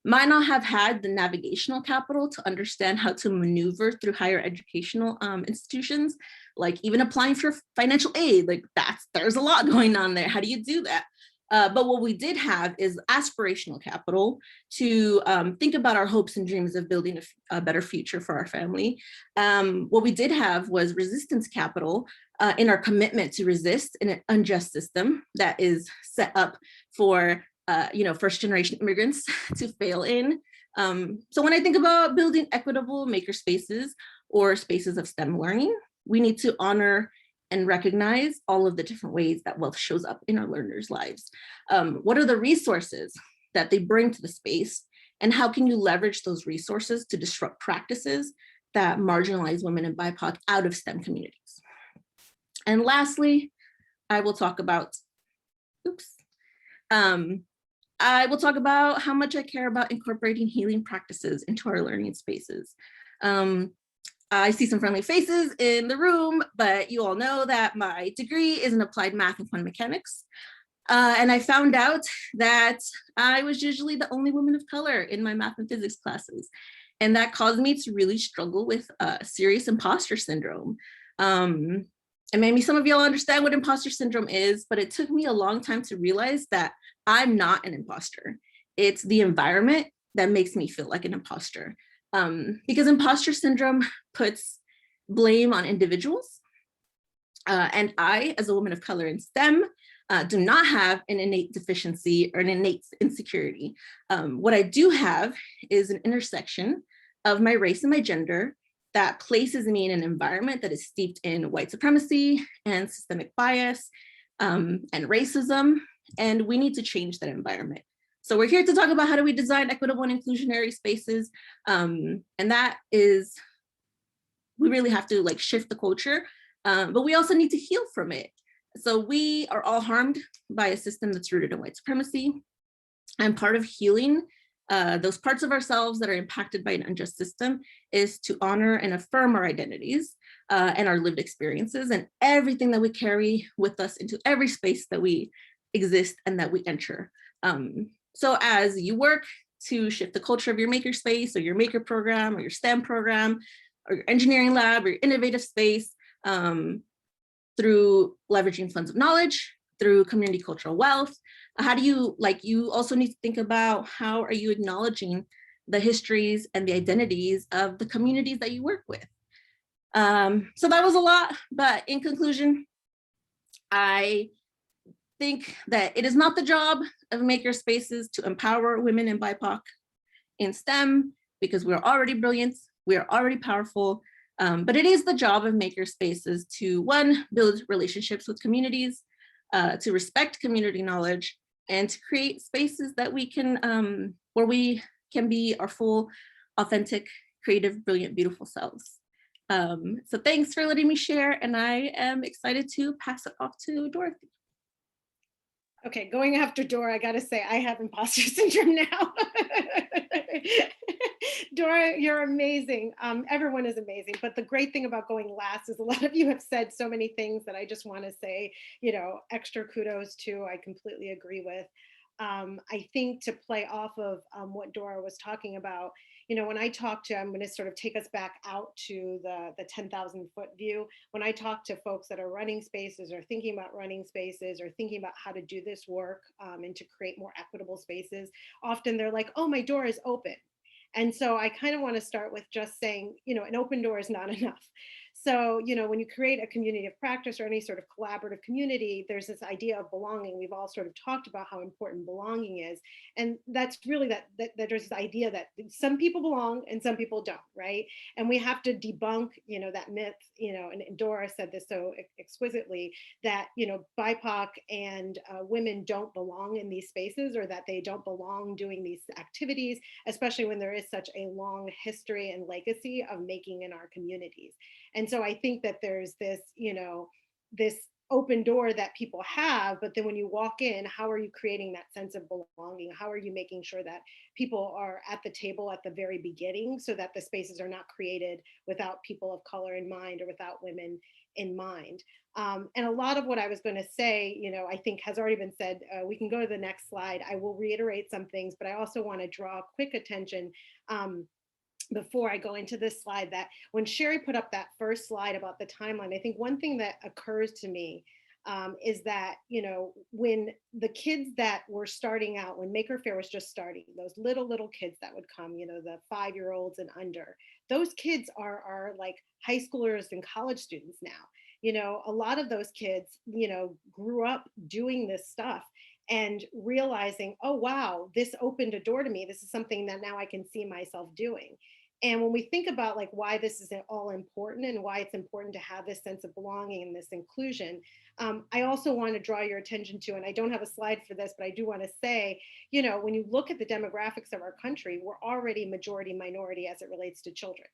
might not have had the navigational capital to understand how to maneuver through higher educational institutions, even applying for financial aid, there's a lot going on there. How do you do that? But what we did have is aspirational capital to think about our hopes and dreams of building a better future for our family. What we did have was resistance capital in our commitment to resist an unjust system that is set up for first generation immigrants to fail in. So when I think about building equitable makerspaces or spaces of STEM learning, we need to honor and recognize all of the different ways that wealth shows up in our learners' lives. What are the resources that they bring to the space, and how can you leverage those resources to disrupt practices that marginalize women and BIPOC out of STEM communities? And lastly, I will talk about, I will talk about how much I care about incorporating healing practices into our learning spaces. I see some friendly faces in the room, but you all know that my degree is in applied math and quantum mechanics. And I found out that I was usually the only woman of color in my math and physics classes. And that caused me to really struggle with serious imposter syndrome. And maybe some of y'all understand what imposter syndrome is, but it took me a long time to realize that I'm not an imposter. It's the environment that makes me feel like an imposter. Because imposter syndrome puts blame on individuals. And I, as a woman of color in STEM, do not have an innate deficiency or an innate insecurity. What I do have is an intersection of my race and my gender that places me in an environment that is steeped in white supremacy and systemic bias and racism, and we need to change that environment. So we're here to talk about how do we design equitable and inclusionary spaces, and that is, we really have to like shift the culture, but we also need to heal from it. So we are all harmed by a system that's rooted in white supremacy, and part of healing those parts of ourselves that are impacted by an unjust system is to honor and affirm our identities and our lived experiences and everything that we carry with us into every space that we exist and that we enter. So as you work to shift the culture of your makerspace or your maker program or your STEM program or your engineering lab or your innovative space, through leveraging funds of knowledge, through community cultural wealth, how do you, like, you also need to think about how are you acknowledging the histories and the identities of the communities that you work with. So that was a lot, but in conclusion, I think that it is not the job of makerspaces to empower women and BIPOC in STEM because we're already brilliant, we are already powerful, but it is the job of makerspaces to, one, build relationships with communities, to respect community knowledge, and to create spaces that we can, where we can be our full, authentic, creative, brilliant, beautiful selves. So thanks for letting me share, and I am excited to pass it off to Dorothy. Okay, going after Dora, I gotta say, I have imposter syndrome now. Dora, you're amazing. Everyone is amazing, but the great thing about going last is a lot of you have said so many things that I just wanna say, you know, extra kudos to, I completely agree with. I think to play off of what Dora was talking about, you know, when I talk to, I'm going to sort of take us back out to the 10,000 foot view. When I talk to folks that are running spaces or thinking about running spaces or thinking about how to do this work and to create more equitable spaces, often they're like, oh, my door is open. And so I kind of want to start with just saying, you know, an open door is not enough. So, you know, when you create a community of practice or any sort of collaborative community, there's this idea of belonging. We've all sort of talked about how important belonging is. And that's really that there's this idea that some people belong and some people don't, right? And we have to debunk, you know, that myth, you know, and Dora said this so exquisitely, that, you know, BIPOC and women don't belong in these spaces, or that they don't belong doing these activities, especially when there is such a long history and legacy of making in our communities. And so I think that there's this, you know, this open door that people have, but then when you walk in, how are you creating that sense of belonging? How are you making sure that people are at the table at the very beginning, so that the spaces are not created without people of color in mind or without women in mind? And a lot of what I was going to say, you know, I think has already been said. We can go to the next slide. I will reiterate some things, but I also want to draw quick attention before I go into this slide, that when Sherry put up that first slide about the timeline, I think one thing that occurs to me is that, you know, when the kids that were starting out, when Maker Faire was just starting, those little kids that would come, you know, the 5-year-olds and under, those kids are like high schoolers and college students now. You know, a lot of those kids, you know, grew up doing this stuff and realizing, oh, wow, this opened a door to me. This is something that now I can see myself doing. And when we think about like why this is all important and why it's important to have this sense of belonging and this inclusion, I also want to draw your attention to, and I don't have a slide for this, but I do want to say, you know, when you look at the demographics of our country, we're already majority minority as it relates to children.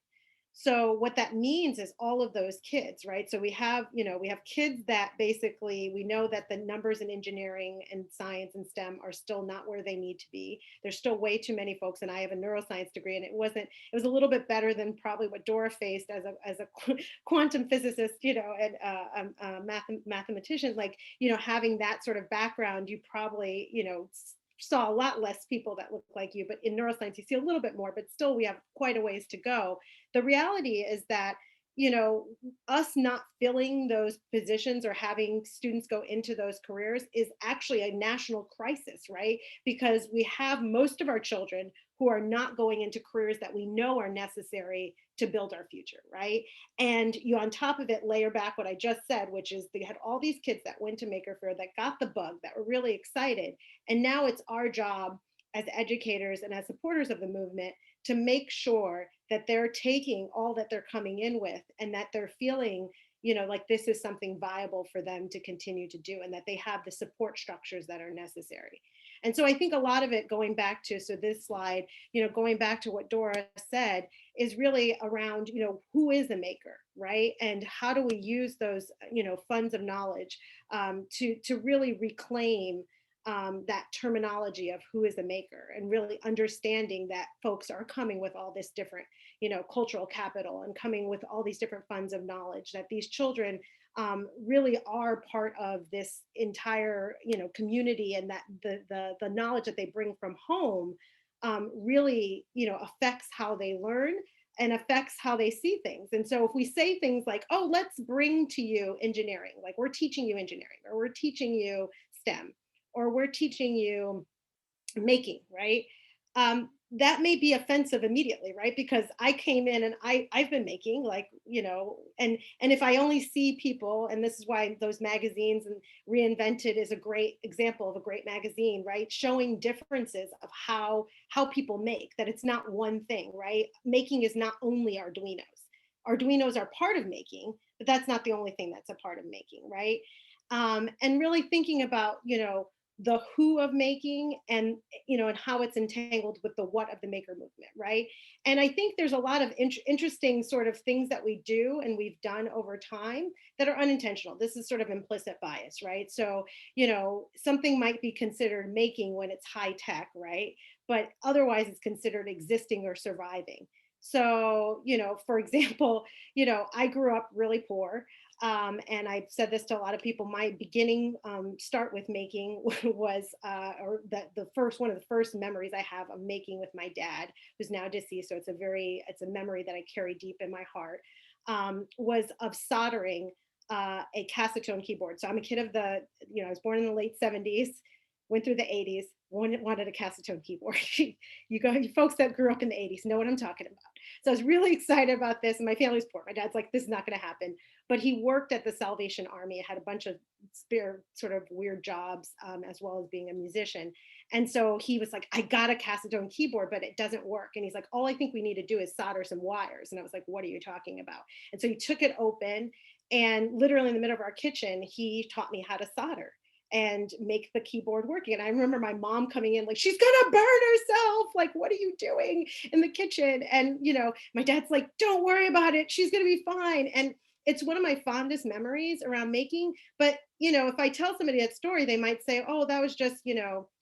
So what that means is all of those kids, right? So we have, we have kids that basically, we know that the numbers in engineering and science and STEM are still not where they need to be. There's still way too many folks, and I have a neuroscience degree, and it was a little bit better than probably what Dora faced as a quantum physicist, and mathematician, like, having that sort of background, you probably, saw a lot less people that look like you, but in neuroscience, you see a little bit more, but still we have quite a ways to go. The reality is that, us not filling those positions or having students go into those careers is actually a national crisis, right? Because we have most of our children who are not going into careers that we know are necessary to build our future, right? And you, on top of it, layer back what I just said, which is they had all these kids that went to Maker Faire that got the bug, that were really excited. And now it's our job as educators and as supporters of the movement to make sure that they're taking all that they're coming in with, and that they're feeling, like this is something viable for them to continue to do, and that they have the support structures that are necessary. And so I think a lot of it, going back to, so this slide, going back to what Dora said, is really around, who is a maker, right? And how do we use those, funds of knowledge to really reclaim that terminology of who is a maker, and really understanding that folks are coming with all this different, cultural capital, and coming with all these different funds of knowledge, that these children really are part of this entire, community, and that the knowledge that they bring from home really, affects how they learn and affects how they see things. And so if we say things like, oh, let's bring to you engineering, like we're teaching you engineering, or we're teaching you STEM, or we're teaching you making, right? That may be offensive immediately, right? Because I came in and I've been making, like, and if I only see people, and this is why those magazines, and Reinvented is a great example of a great magazine, right? Showing differences of how people make, that it's not one thing, right? Making is not only Arduinos. Arduinos are part of making, but that's not the only thing that's a part of making, right? And really thinking about, the who of making, and and how it's entangled with the what of the maker movement, right? And I think there's a lot of interesting sort of things that we do and we've done over time that are unintentional. This is sort of implicit bias, right? So something might be considered making when it's high tech, right? But otherwise it's considered existing or surviving. So for example, I grew up really poor. And I've said this to a lot of people, my beginning start with making was, or one of the first memories I have of making with my dad, who's now deceased. So it's a memory that I carry deep in my heart, was of soldering a Cassetone keyboard. So I'm a kid of I was born in the late 70s, went through the 80s, wanted a Cassetone keyboard. You folks that grew up in the 80s know what I'm talking about. So I was really excited about this, and my family's poor. My dad's like, this is not going to happen. But he worked at the Salvation Army, had a bunch of spare sort of weird jobs, as well as being a musician. And so he was like, I got a Cassetone keyboard, but it doesn't work. And he's like, all I think we need to do is solder some wires. And I was like, what are you talking about? And so he took it open, and literally in the middle of our kitchen, he taught me how to solder and make the keyboard working. And I remember my mom coming in like, she's gonna burn herself. Like, what are you doing in the kitchen? And, my dad's like, don't worry about it. She's gonna be fine. And it's one of my fondest memories around making. But, if I tell somebody that story, they might say, oh, that was just,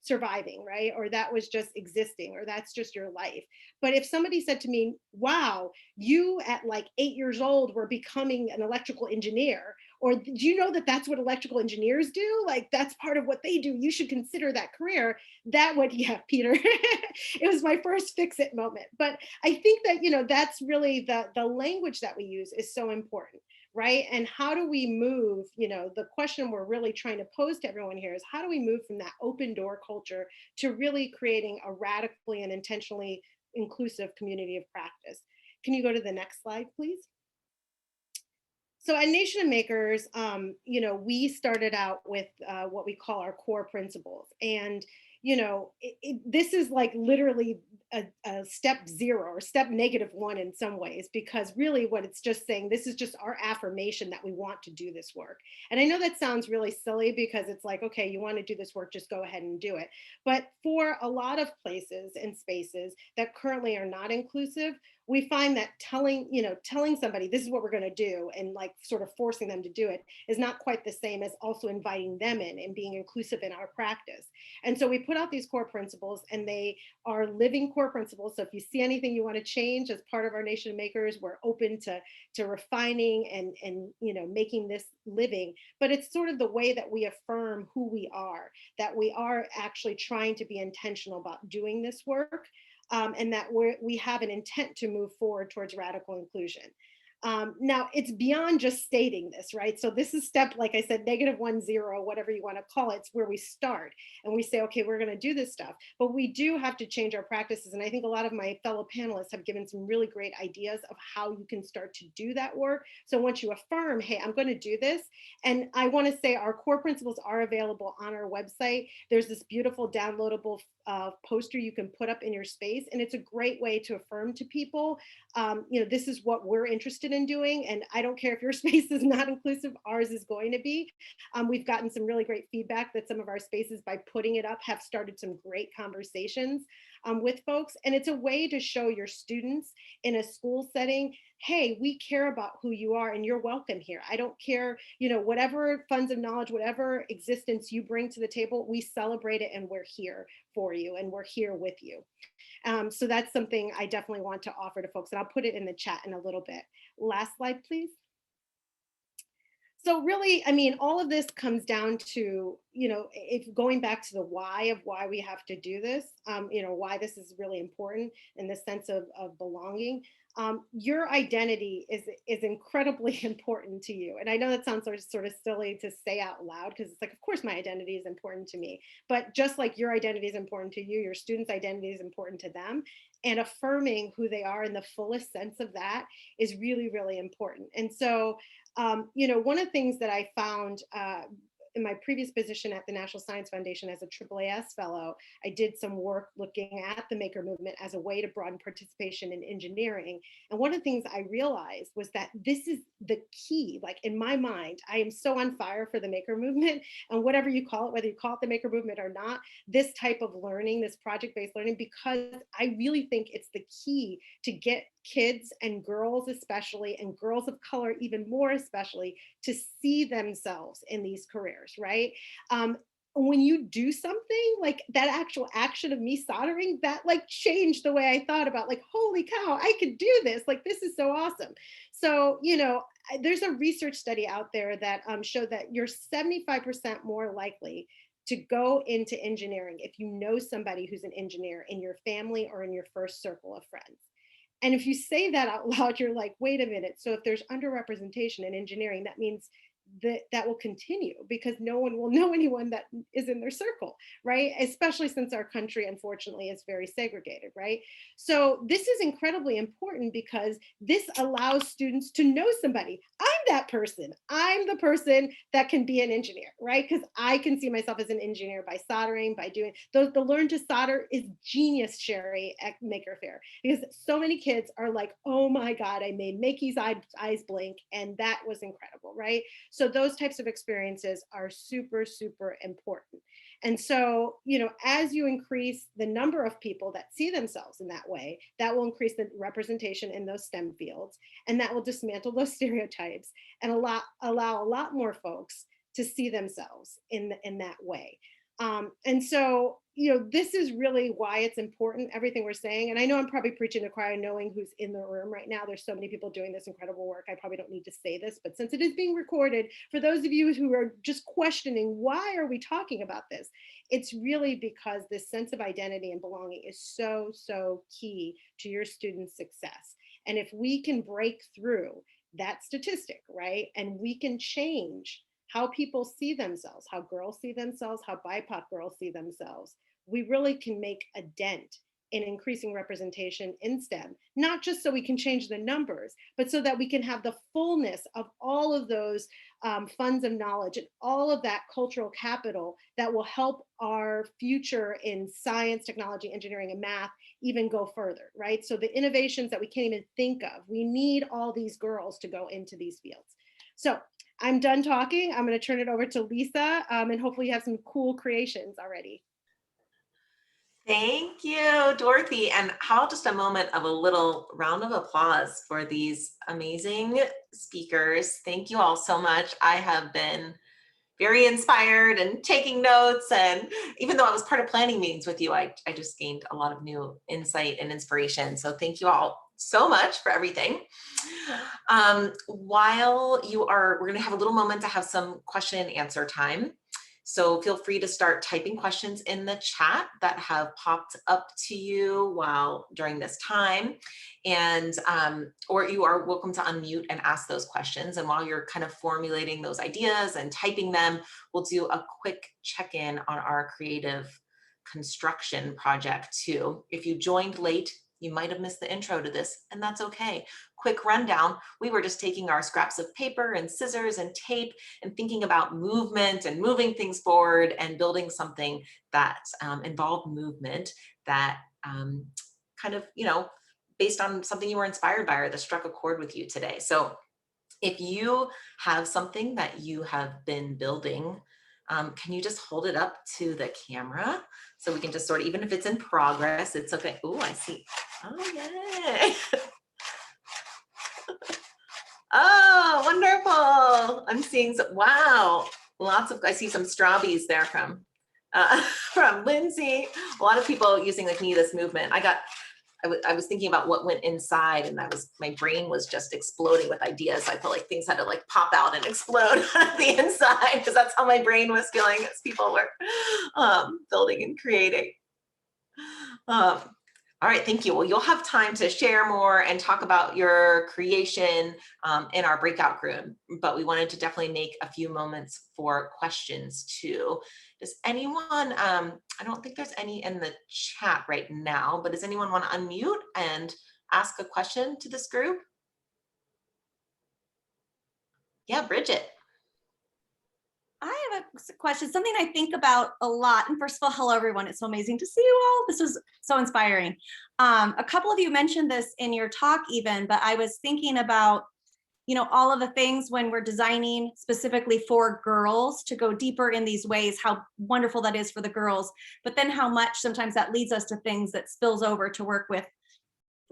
surviving, right? Or that was just existing, or that's just your life. But if somebody said to me, wow, you at like 8 years old were becoming an electrical engineer, or do you know that that's what electrical engineers do? Like, that's part of what they do. You should consider that career. That would, yeah, Peter, it was my first fix it moment. But I think that, that's really the language that we use is so important, right? And how do we move, the question we're really trying to pose to everyone here is, how do we move from that open door culture to really creating a radically and intentionally inclusive community of practice? Can you go to the next slide, please? So at Nation of Makers, we started out with what we call our core principles. And, this is like literally a step 0 or step -1 in some ways, because really what it's just saying, this is just our affirmation that we want to do this work. And I know that sounds really silly because it's like, okay, you want to do this work, just go ahead and do it. But for a lot of places and spaces that currently are not inclusive, we find that telling somebody this is what we're going to do and like sort of forcing them to do it is not quite the same as also inviting them in and being inclusive in our practice. And so we put out these core principles, and they are living core principles. So if you see anything you want to change as part of our Nation of Makers, we're open to refining and making this living. But it's sort of the way that we affirm who we are, that we are actually trying to be intentional about doing this work, and that we have an intent to move forward towards radical inclusion. Now, it's beyond just stating this, right? So this is step, like I said, -1, 0, whatever you want to call it. It's where we start and we say, okay, we're going to do this stuff. But we do have to change our practices. And I think a lot of my fellow panelists have given some really great ideas of how you can start to do that work. So once you affirm, hey, I'm going to do this. And I want to say our core principles are available on our website. There's this beautiful downloadable poster you can put up in your space. And it's a great way to affirm to people, this is what we're interested in doing. And I don't care if your space is not inclusive, ours is going to be. We've gotten some really great feedback that some of our spaces, by putting it up, have started some great conversations with folks. And it's a way to show your students in a school setting, hey, we care about who you are and you're welcome here. I don't care, whatever funds of knowledge, whatever existence you bring to the table, we celebrate it and we're here for you and we're here with you. So that's something I definitely want to offer to folks, and I'll put it in the chat in a little bit. Last slide, please. So really, I mean, all of this comes down to, if going back to the why of why we have to do this, why this is really important in the sense of belonging. Your identity is incredibly important to you. And I know that sounds sort of silly to say out loud, because it's like, of course, my identity is important to me. But just like your identity is important to you, your students' identity is important to them. And affirming who they are in the fullest sense of that is really, really important. And so, one of the things that I found in my previous position at the National Science Foundation as a AAAS fellow, I did some work looking at the maker movement as a way to broaden participation in engineering. And one of the things I realized was that this is the key. Like, in my mind, I am so on fire for the maker movement, and whatever you call it, whether you call it the maker movement or not, this type of learning, this project-based learning, because I really think it's the key to get kids and girls especially, and girls of color even more especially, to see themselves in these careers, right? When you do something like that, actual action of me soldering, that like changed the way I thought about, like, holy cow, I could do this. Like, this is so awesome. So, there's a research study out there that showed that you're 75% more likely to go into engineering if you know somebody who's an engineer in your family or in your first circle of friends. And if you say that out loud, you're like, wait a minute. So if there's underrepresentation in engineering, that means that will continue, because no one will know anyone that is in their circle, right? Especially since our country, unfortunately, is very segregated, right? So this is incredibly important because this allows students to know somebody. I'm that person. I'm the person that can be an engineer, right? Because I can see myself as an engineer by soldering, by doing the learn to solder is genius, Sherry, at Maker Faire, because so many kids are like, oh my God, I made Makey's eyes blink, and that was incredible, right? So those types of experiences are super, super important. And so, as you increase the number of people that see themselves in that way, that will increase the representation in those STEM fields, and that will dismantle those stereotypes and allow a lot more folks to see themselves in that way. And so, this is really why it's important, everything we're saying. And I know I'm probably preaching to the choir, knowing who's in the room right now. There's so many people doing this incredible work. I probably don't need to say this, but since it is being recorded, for those of you who are just questioning, why are we talking about this? It's really because this sense of identity and belonging is so, so key to your students' success. And if we can break through that statistic, right, and we can change how people see themselves, how girls see themselves, how BIPOC girls see themselves, we really can make a dent in increasing representation in STEM, not just so we can change the numbers, but so that we can have the fullness of all of those funds of knowledge and all of that cultural capital that will help our future in science, technology, engineering, and math even go further, right? So the innovations that we can't even think of, we need all these girls to go into these fields. So I'm done talking. I'm going to turn it over to Lisa, and hopefully you have some cool creations already. Thank you, Dorothy. And how just a moment of a little round of applause for these amazing speakers. Thank you all so much. I have been very inspired and taking notes. And even though I was part of planning meetings with you, I just gained a lot of new insight and inspiration. So thank you all so much for everything. While we're going to have a little moment to have some question and answer time. So feel free to start typing questions in the chat that have popped up to you during this time. And, or you are welcome to unmute and ask those questions. And while you're kind of formulating those ideas and typing them, we'll do a quick check-in on our creative construction project too. If you joined late, you might have missed the intro to this, and that's okay. Quick rundown. We were just taking our scraps of paper and scissors and tape and thinking about movement and moving things forward and building something that involved movement that kind of, based on something you were inspired by or that struck a chord with you today. So if you have something that you have been building, can you just hold it up to the camera so we can just sort of, even if it's in progress, it's okay. Oh, I see. Oh, yay. Oh, wonderful. I'm seeing some, wow. I see some Strawbees there from Lindsay. A lot of people using the This movement. I was thinking about what went inside, and my brain was just exploding with ideas. I felt like things had to like pop out and explode on the inside, because that's how my brain was feeling as people were building and creating. All right, thank you. Well, you'll have time to share more and talk about your creation in our breakout room, but we wanted to definitely make a few moments for questions too. Does anyone, I don't think there's any in the chat right now, but does anyone want to unmute and ask a question to this group? Yeah, Bridget. I have a question, something I think about a lot. And first of all, hello, everyone. It's so amazing to see you all. This was so inspiring. A couple of you mentioned this in your talk even, but I was thinking about, all of the things when we're designing specifically for girls to go deeper in these ways, how wonderful that is for the girls, but then how much sometimes that leads us to things that spills over to work with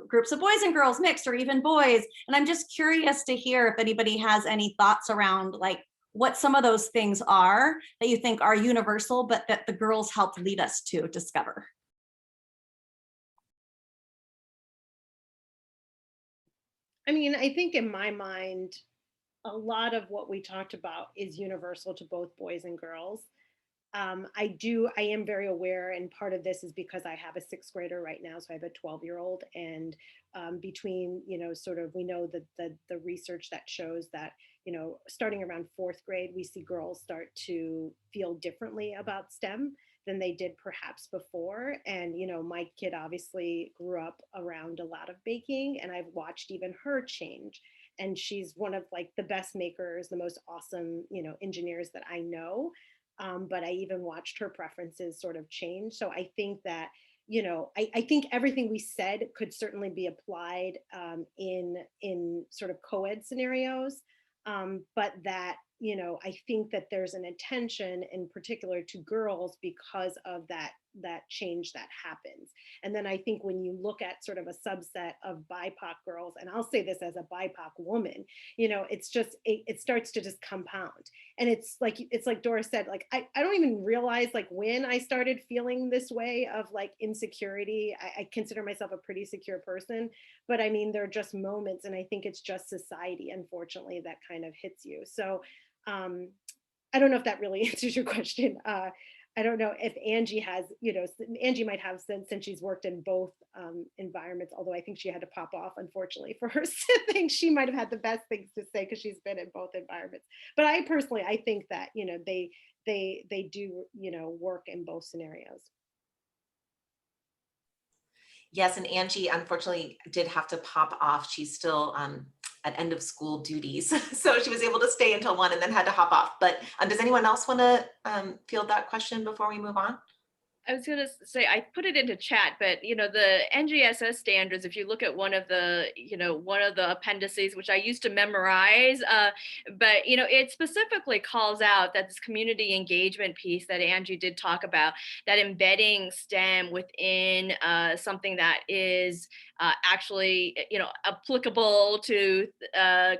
groups of boys and girls mixed, or even boys. And I'm just curious to hear if anybody has any thoughts around like what some of those things are that you think are universal, but that the girls helped lead us to discover. I mean, I think in my mind, a lot of what we talked about is universal to both boys and girls. I am very aware, and part of this is because I have a 6th grader right now, so I have a 12-year-old, and between, sort of, we know that the research that shows that, starting around 4th grade, we see girls start to feel differently about STEM than they did perhaps before. And, my kid obviously grew up around a lot of baking, and I've watched even her change. And she's one of like the best makers, the most awesome, engineers that I know. But I even watched her preferences sort of change. So I think that, I think everything we said could certainly be applied in sort of co-ed scenarios. But that, I think that there's an attention in particular to girls because of that change that happens. And then I think when you look at sort of a subset of BIPOC girls, and I'll say this as a BIPOC woman, it's just, it starts to just compound. And it's like Dora said, like, I don't even realize like when I started feeling this way of like insecurity. I consider myself a pretty secure person, but I mean, there are just moments, and I think it's just society, unfortunately, that kind of hits you. So I don't know if that really answers your question. I don't know if Angie has, Angie might have since she's worked in both environments, although I think she had to pop off, unfortunately, for her thing. She might have had the best things to say because she's been in both environments. But I personally, I think that, they do, work in both scenarios. Yes, and Angie unfortunately did have to pop off. She's still at end of school duties. So she was able to stay until 1 and then had to hop off. But does anyone else want to field that question before we move on? I was going to say, I put it into chat, but the NGSS standards, if you look at one of the appendices, which I used to memorize, but it specifically calls out that this community engagement piece that Angie did talk about, that embedding STEM within something that is actually applicable to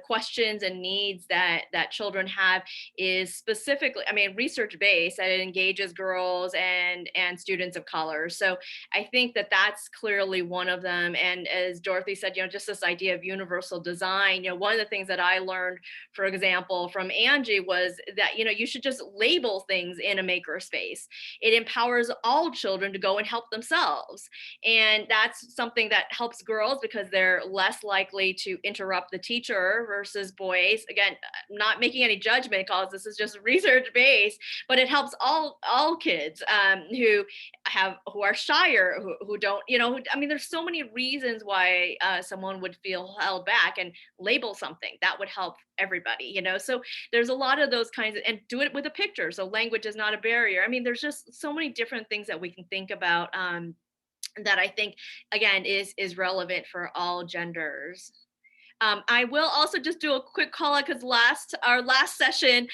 questions and needs that children have, is specifically, research based, that it engages girls and students of color. So I think that that's clearly one of them. And as Dorothy said, just this idea of universal design, one of the things that I learned, for example, from Angie was that, you should just label things in a makerspace. It empowers all children to go and help themselves. And that's something that helps girls because they're less likely to interrupt the teacher versus boys. Again, not making any judgment calls, this is just research based, but it helps all kids who are shyer, who don't, there's so many reasons why someone would feel held back, and label something that would help everybody, so there's a lot of those kinds of, and do it with a picture, so language is not a barrier. There's just so many different things that we can think about that I think, again, is relevant for all genders. I will also just do a quick call out because our last session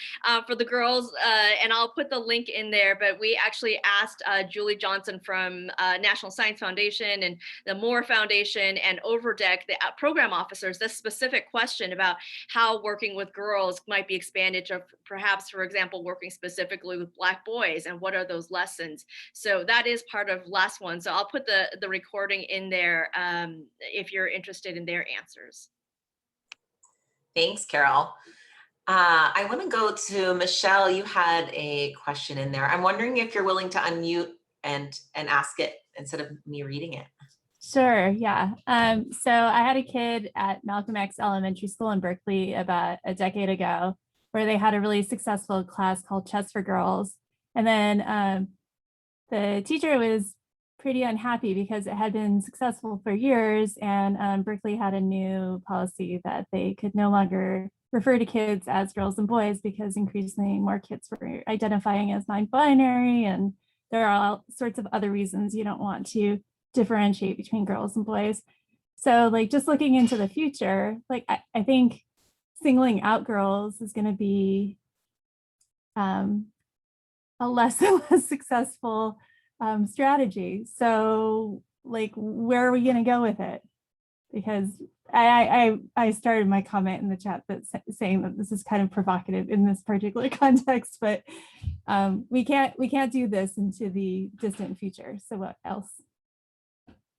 for the girls, and I'll put the link in there, but we actually asked Julie Johnson from National Science Foundation and the Moore Foundation and Overdeck, the program officers, this specific question about how working with girls might be expanded to perhaps, for example, working specifically with Black boys, and what are those lessons. So that is part of last one. So I'll put the recording in there if you're interested in their answers. Thanks, Carol. I want to go to Michelle. You had a question in there. I'm wondering if you're willing to unmute and ask it instead of me reading it. Sure, yeah. So I had a kid at Malcolm X Elementary School in Berkeley about a decade ago, where they had a really successful class called Chess for Girls. And then the teacher was pretty unhappy because it had been successful for years, and Berkeley had a new policy that they could no longer refer to kids as girls and boys because increasingly more kids were identifying as non-binary, and there are all sorts of other reasons you don't want to differentiate between girls and boys. So like just looking into the future, like I think singling out girls is going to be a less and less successful strategy. So like, where are we going to go with it? Because I started my comment in the chat that saying that this is kind of provocative in this particular context, but we can't do this into the distant future. So what else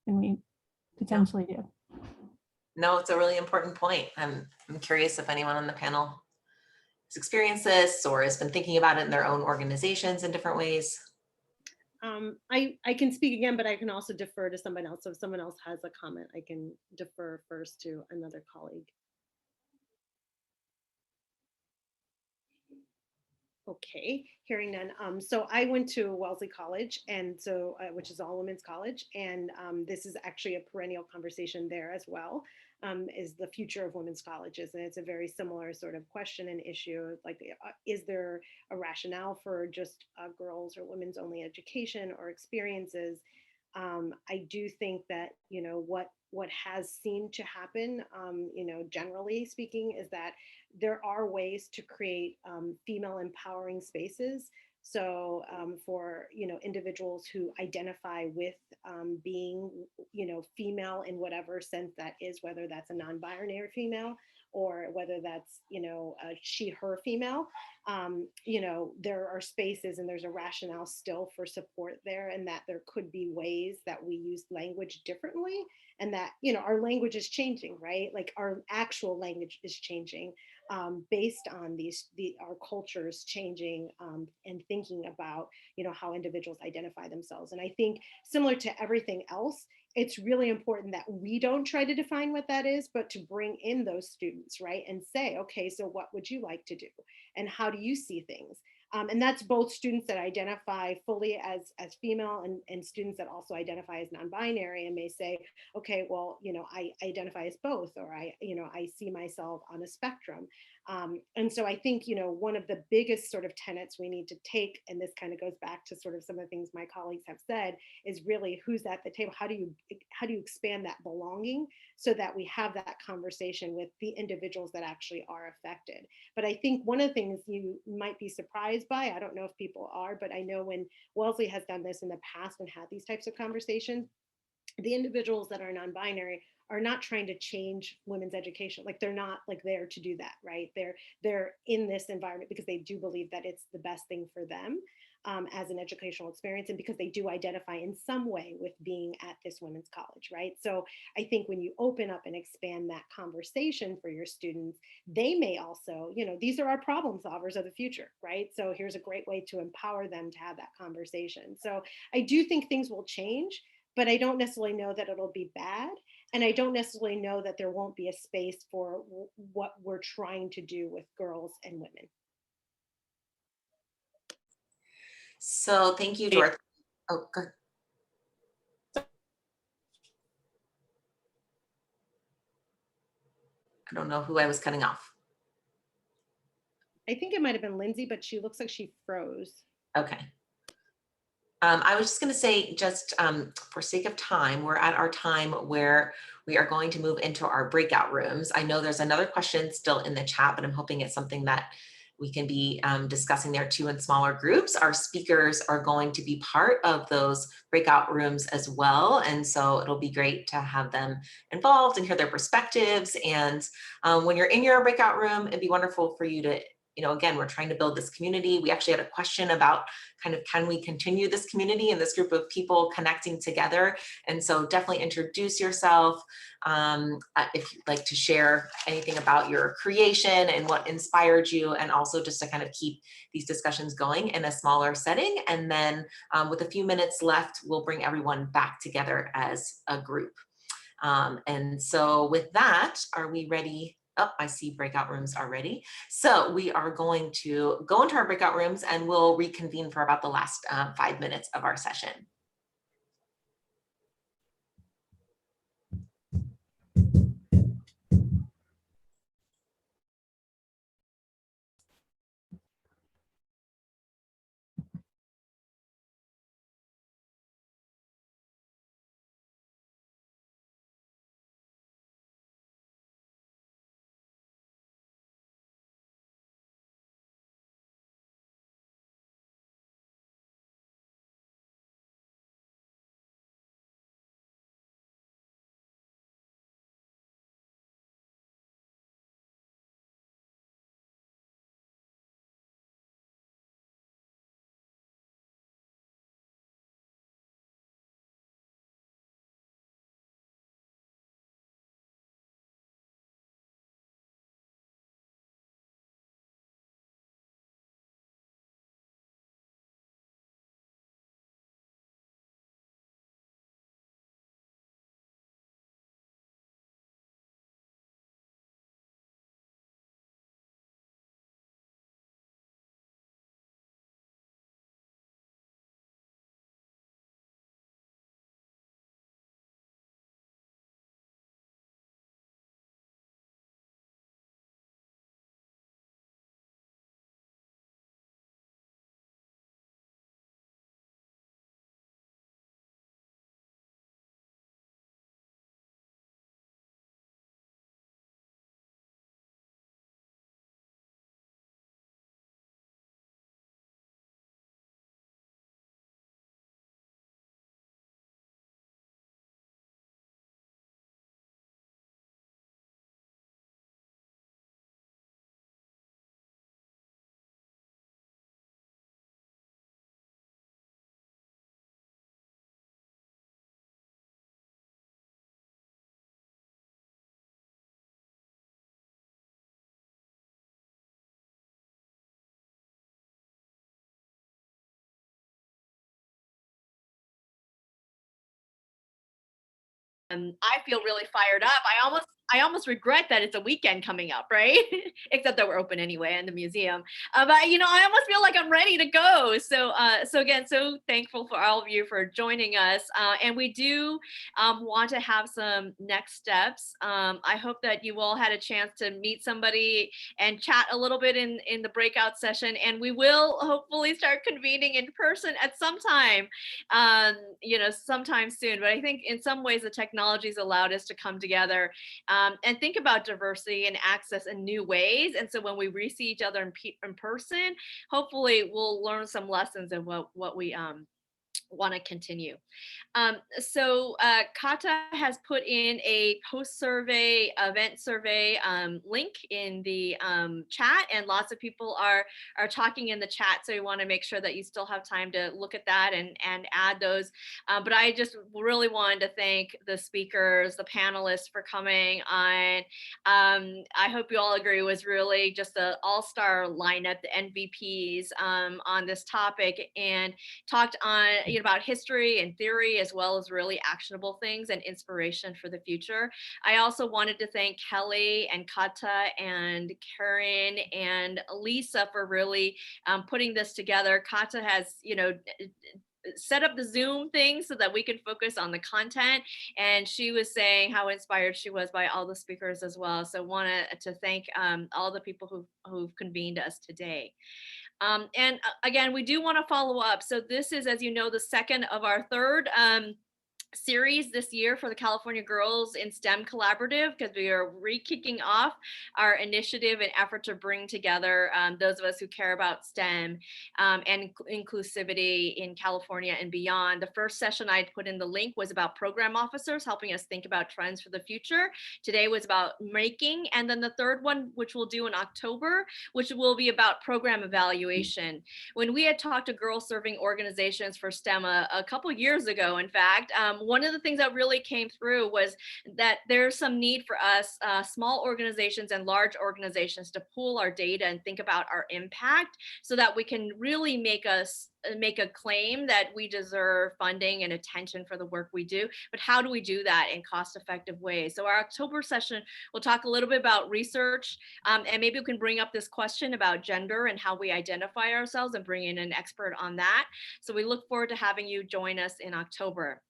can we potentially do? No, it's a really important point. I'm curious if anyone on the panel has experienced this or has been thinking about it in their own organizations in different ways. I can speak again, but I can also defer to someone else. So if someone else has a comment, I can defer first to another colleague. Okay, hearing none. So I went to Wellesley College, and so which is all women's college, and this is actually a perennial conversation there as well. Is the future of women's colleges, and it's a very similar sort of question and issue. Like, is there a rationale for just girls or women's only education or experiences? I do think that what has seemed to happen, generally speaking, is that there are ways to create female empowering spaces. So for individuals who identify with being female in whatever sense that is, whether that's a non-binary female or whether that's a she her female, there are spaces and there's a rationale still for support there, and that there could be ways that we use language differently, and that our language is changing, right? Like our actual language is changing based on our cultures changing and thinking about how individuals identify themselves. And I think similar to everything else, it's really important that we don't try to define what that is, but to bring in those students, right? And say, okay, so what would you like to do? And how do you see things? And that's both students that identify fully as female and students that also identify as non-binary and may say, okay, well, I identify as both, or I see myself on a spectrum. And so I think, one of the biggest sort of tenets we need to take, and this kind of goes back to sort of some of the things my colleagues have said, is really who's at the table? How do you expand that belonging so that we have that conversation with the individuals that actually are affected? But I think one of the things you might be surprised by, I don't know if people are, but I know when Wellesley has done this in the past and had these types of conversations, the individuals that are non-binary are not trying to change women's education. Like they're not like there to do that, right? They're in this environment because they do believe that it's the best thing for them as an educational experience, and because they do identify in some way with being at this women's college, right? So I think when you open up and expand that conversation for your students, they may also, these are our problem solvers of the future, right? So here's a great way to empower them to have that conversation. So I do think things will change, but I don't necessarily know that it'll be bad. And I don't necessarily know that there won't be a space for what we're trying to do with girls and women. So thank you, Dorothy. Oh, good. I don't know who I was cutting off. I think it might have been Lindsay, but she looks like she froze. Okay. I was just going to say, just for sake of time, we're at our time where we are going to move into our breakout rooms. I know there's another question still in the chat, but I'm hoping it's something that we can be discussing there too in smaller groups. Our speakers are going to be part of those breakout rooms as well. And so it'll be great to have them involved and hear their perspectives. And when you're in your breakout room, it'd be wonderful for you to, again, we're trying to build this community. We actually had a question about kind of, can we continue this community and this group of people connecting together? And so definitely introduce yourself. If you'd like to share anything about your creation and what inspired you, and also just to kind of keep these discussions going in a smaller setting. And then with a few minutes left, we'll bring everyone back together as a group. And so with that, are we ready? Oh, I see breakout rooms already. So we are going to go into our breakout rooms and we'll reconvene for about the last 5 minutes of our session. I feel really fired up. I I almost regret that it's a weekend coming up, right? Except that we're open anyway in the museum. But you know, I almost feel like I'm ready to go. So again, so thankful for all of you for joining us. And we do want to have some next steps. I hope that you all had a chance to meet somebody and chat a little bit in the breakout session. And we will hopefully start convening in person at some time, you know, sometime soon. But I think in some ways the technology's allowed us to come together and think about diversity and access in new ways. And so when we re-see each other in person, hopefully we'll learn some lessons of what we want to continue. So Kata has put in a post-survey event survey link in the chat, and lots of people are talking in the chat. So we want to make sure that you still have time to look at that and add those. But I just really wanted to thank the speakers, the panelists for coming on. I hope you all agree it was really just an all-star lineup, the MVPs on this topic, and talked on about history and theory, as well as really actionable things and inspiration for the future. I also wanted to thank Kelly and Kata and Karen and Lisa for really putting this together. Kata has, you know, set up the Zoom thing so that we could focus on the content. And she was saying how inspired she was by all the speakers as well. So wanted to thank all the people who've convened us today. And again, we do want to follow up. So this is, as you know, the second of our third series this year for the California Girls in STEM Collaborative, because we are re-kicking off our initiative and effort to bring together those of us who care about STEM and inclusivity in California and beyond. The first session I put in the link was about program officers helping us think about trends for the future. Today was about making, and then the third one, which we'll do in October, which will be about program evaluation. When we had talked to girls serving organizations for STEM a couple years ago, in fact, one of the things that really came through was that there's some need for us, small organizations and large organizations, to pool our data and think about our impact so that we can really make a claim that we deserve funding and attention for the work we do. But how do we do that in cost-effective ways? So our October session, we'll talk a little bit about research, and maybe we can bring up this question about gender and how we identify ourselves and bring in an expert on that. So we look forward to having you join us in October.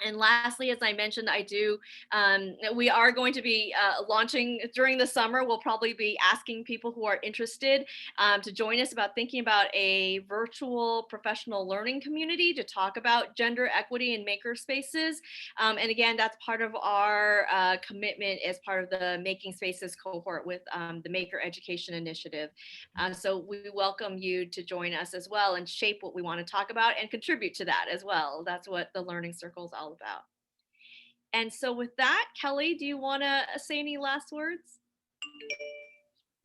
And lastly, as I mentioned, we are going to be launching during the summer. We'll probably be asking people who are interested to join us about thinking about a virtual professional learning community to talk about gender equity in makerspaces. And again, that's part of our commitment as part of the Making Spaces cohort with the Maker Education Initiative. So we welcome you to join us as well and shape what we want to talk about and contribute to that as well. That's what the Learning Circle is all about. And so with that, Kelly, do you want to say any last words?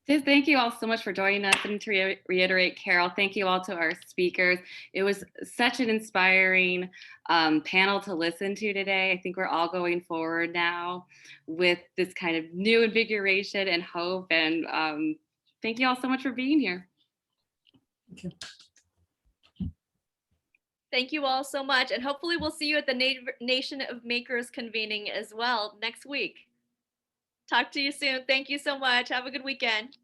Just thank you all so much for joining us. And to reiterate, Carol, thank you all to our speakers. It was such an inspiring panel to listen to today. I think we're all going forward now with this kind of new invigoration and hope. And thank you all so much for being here. Thank you. Thank you all so much. And hopefully we'll see you at the Nation of Makers convening as well next week. Talk to you soon. Thank you so much. Have a good weekend.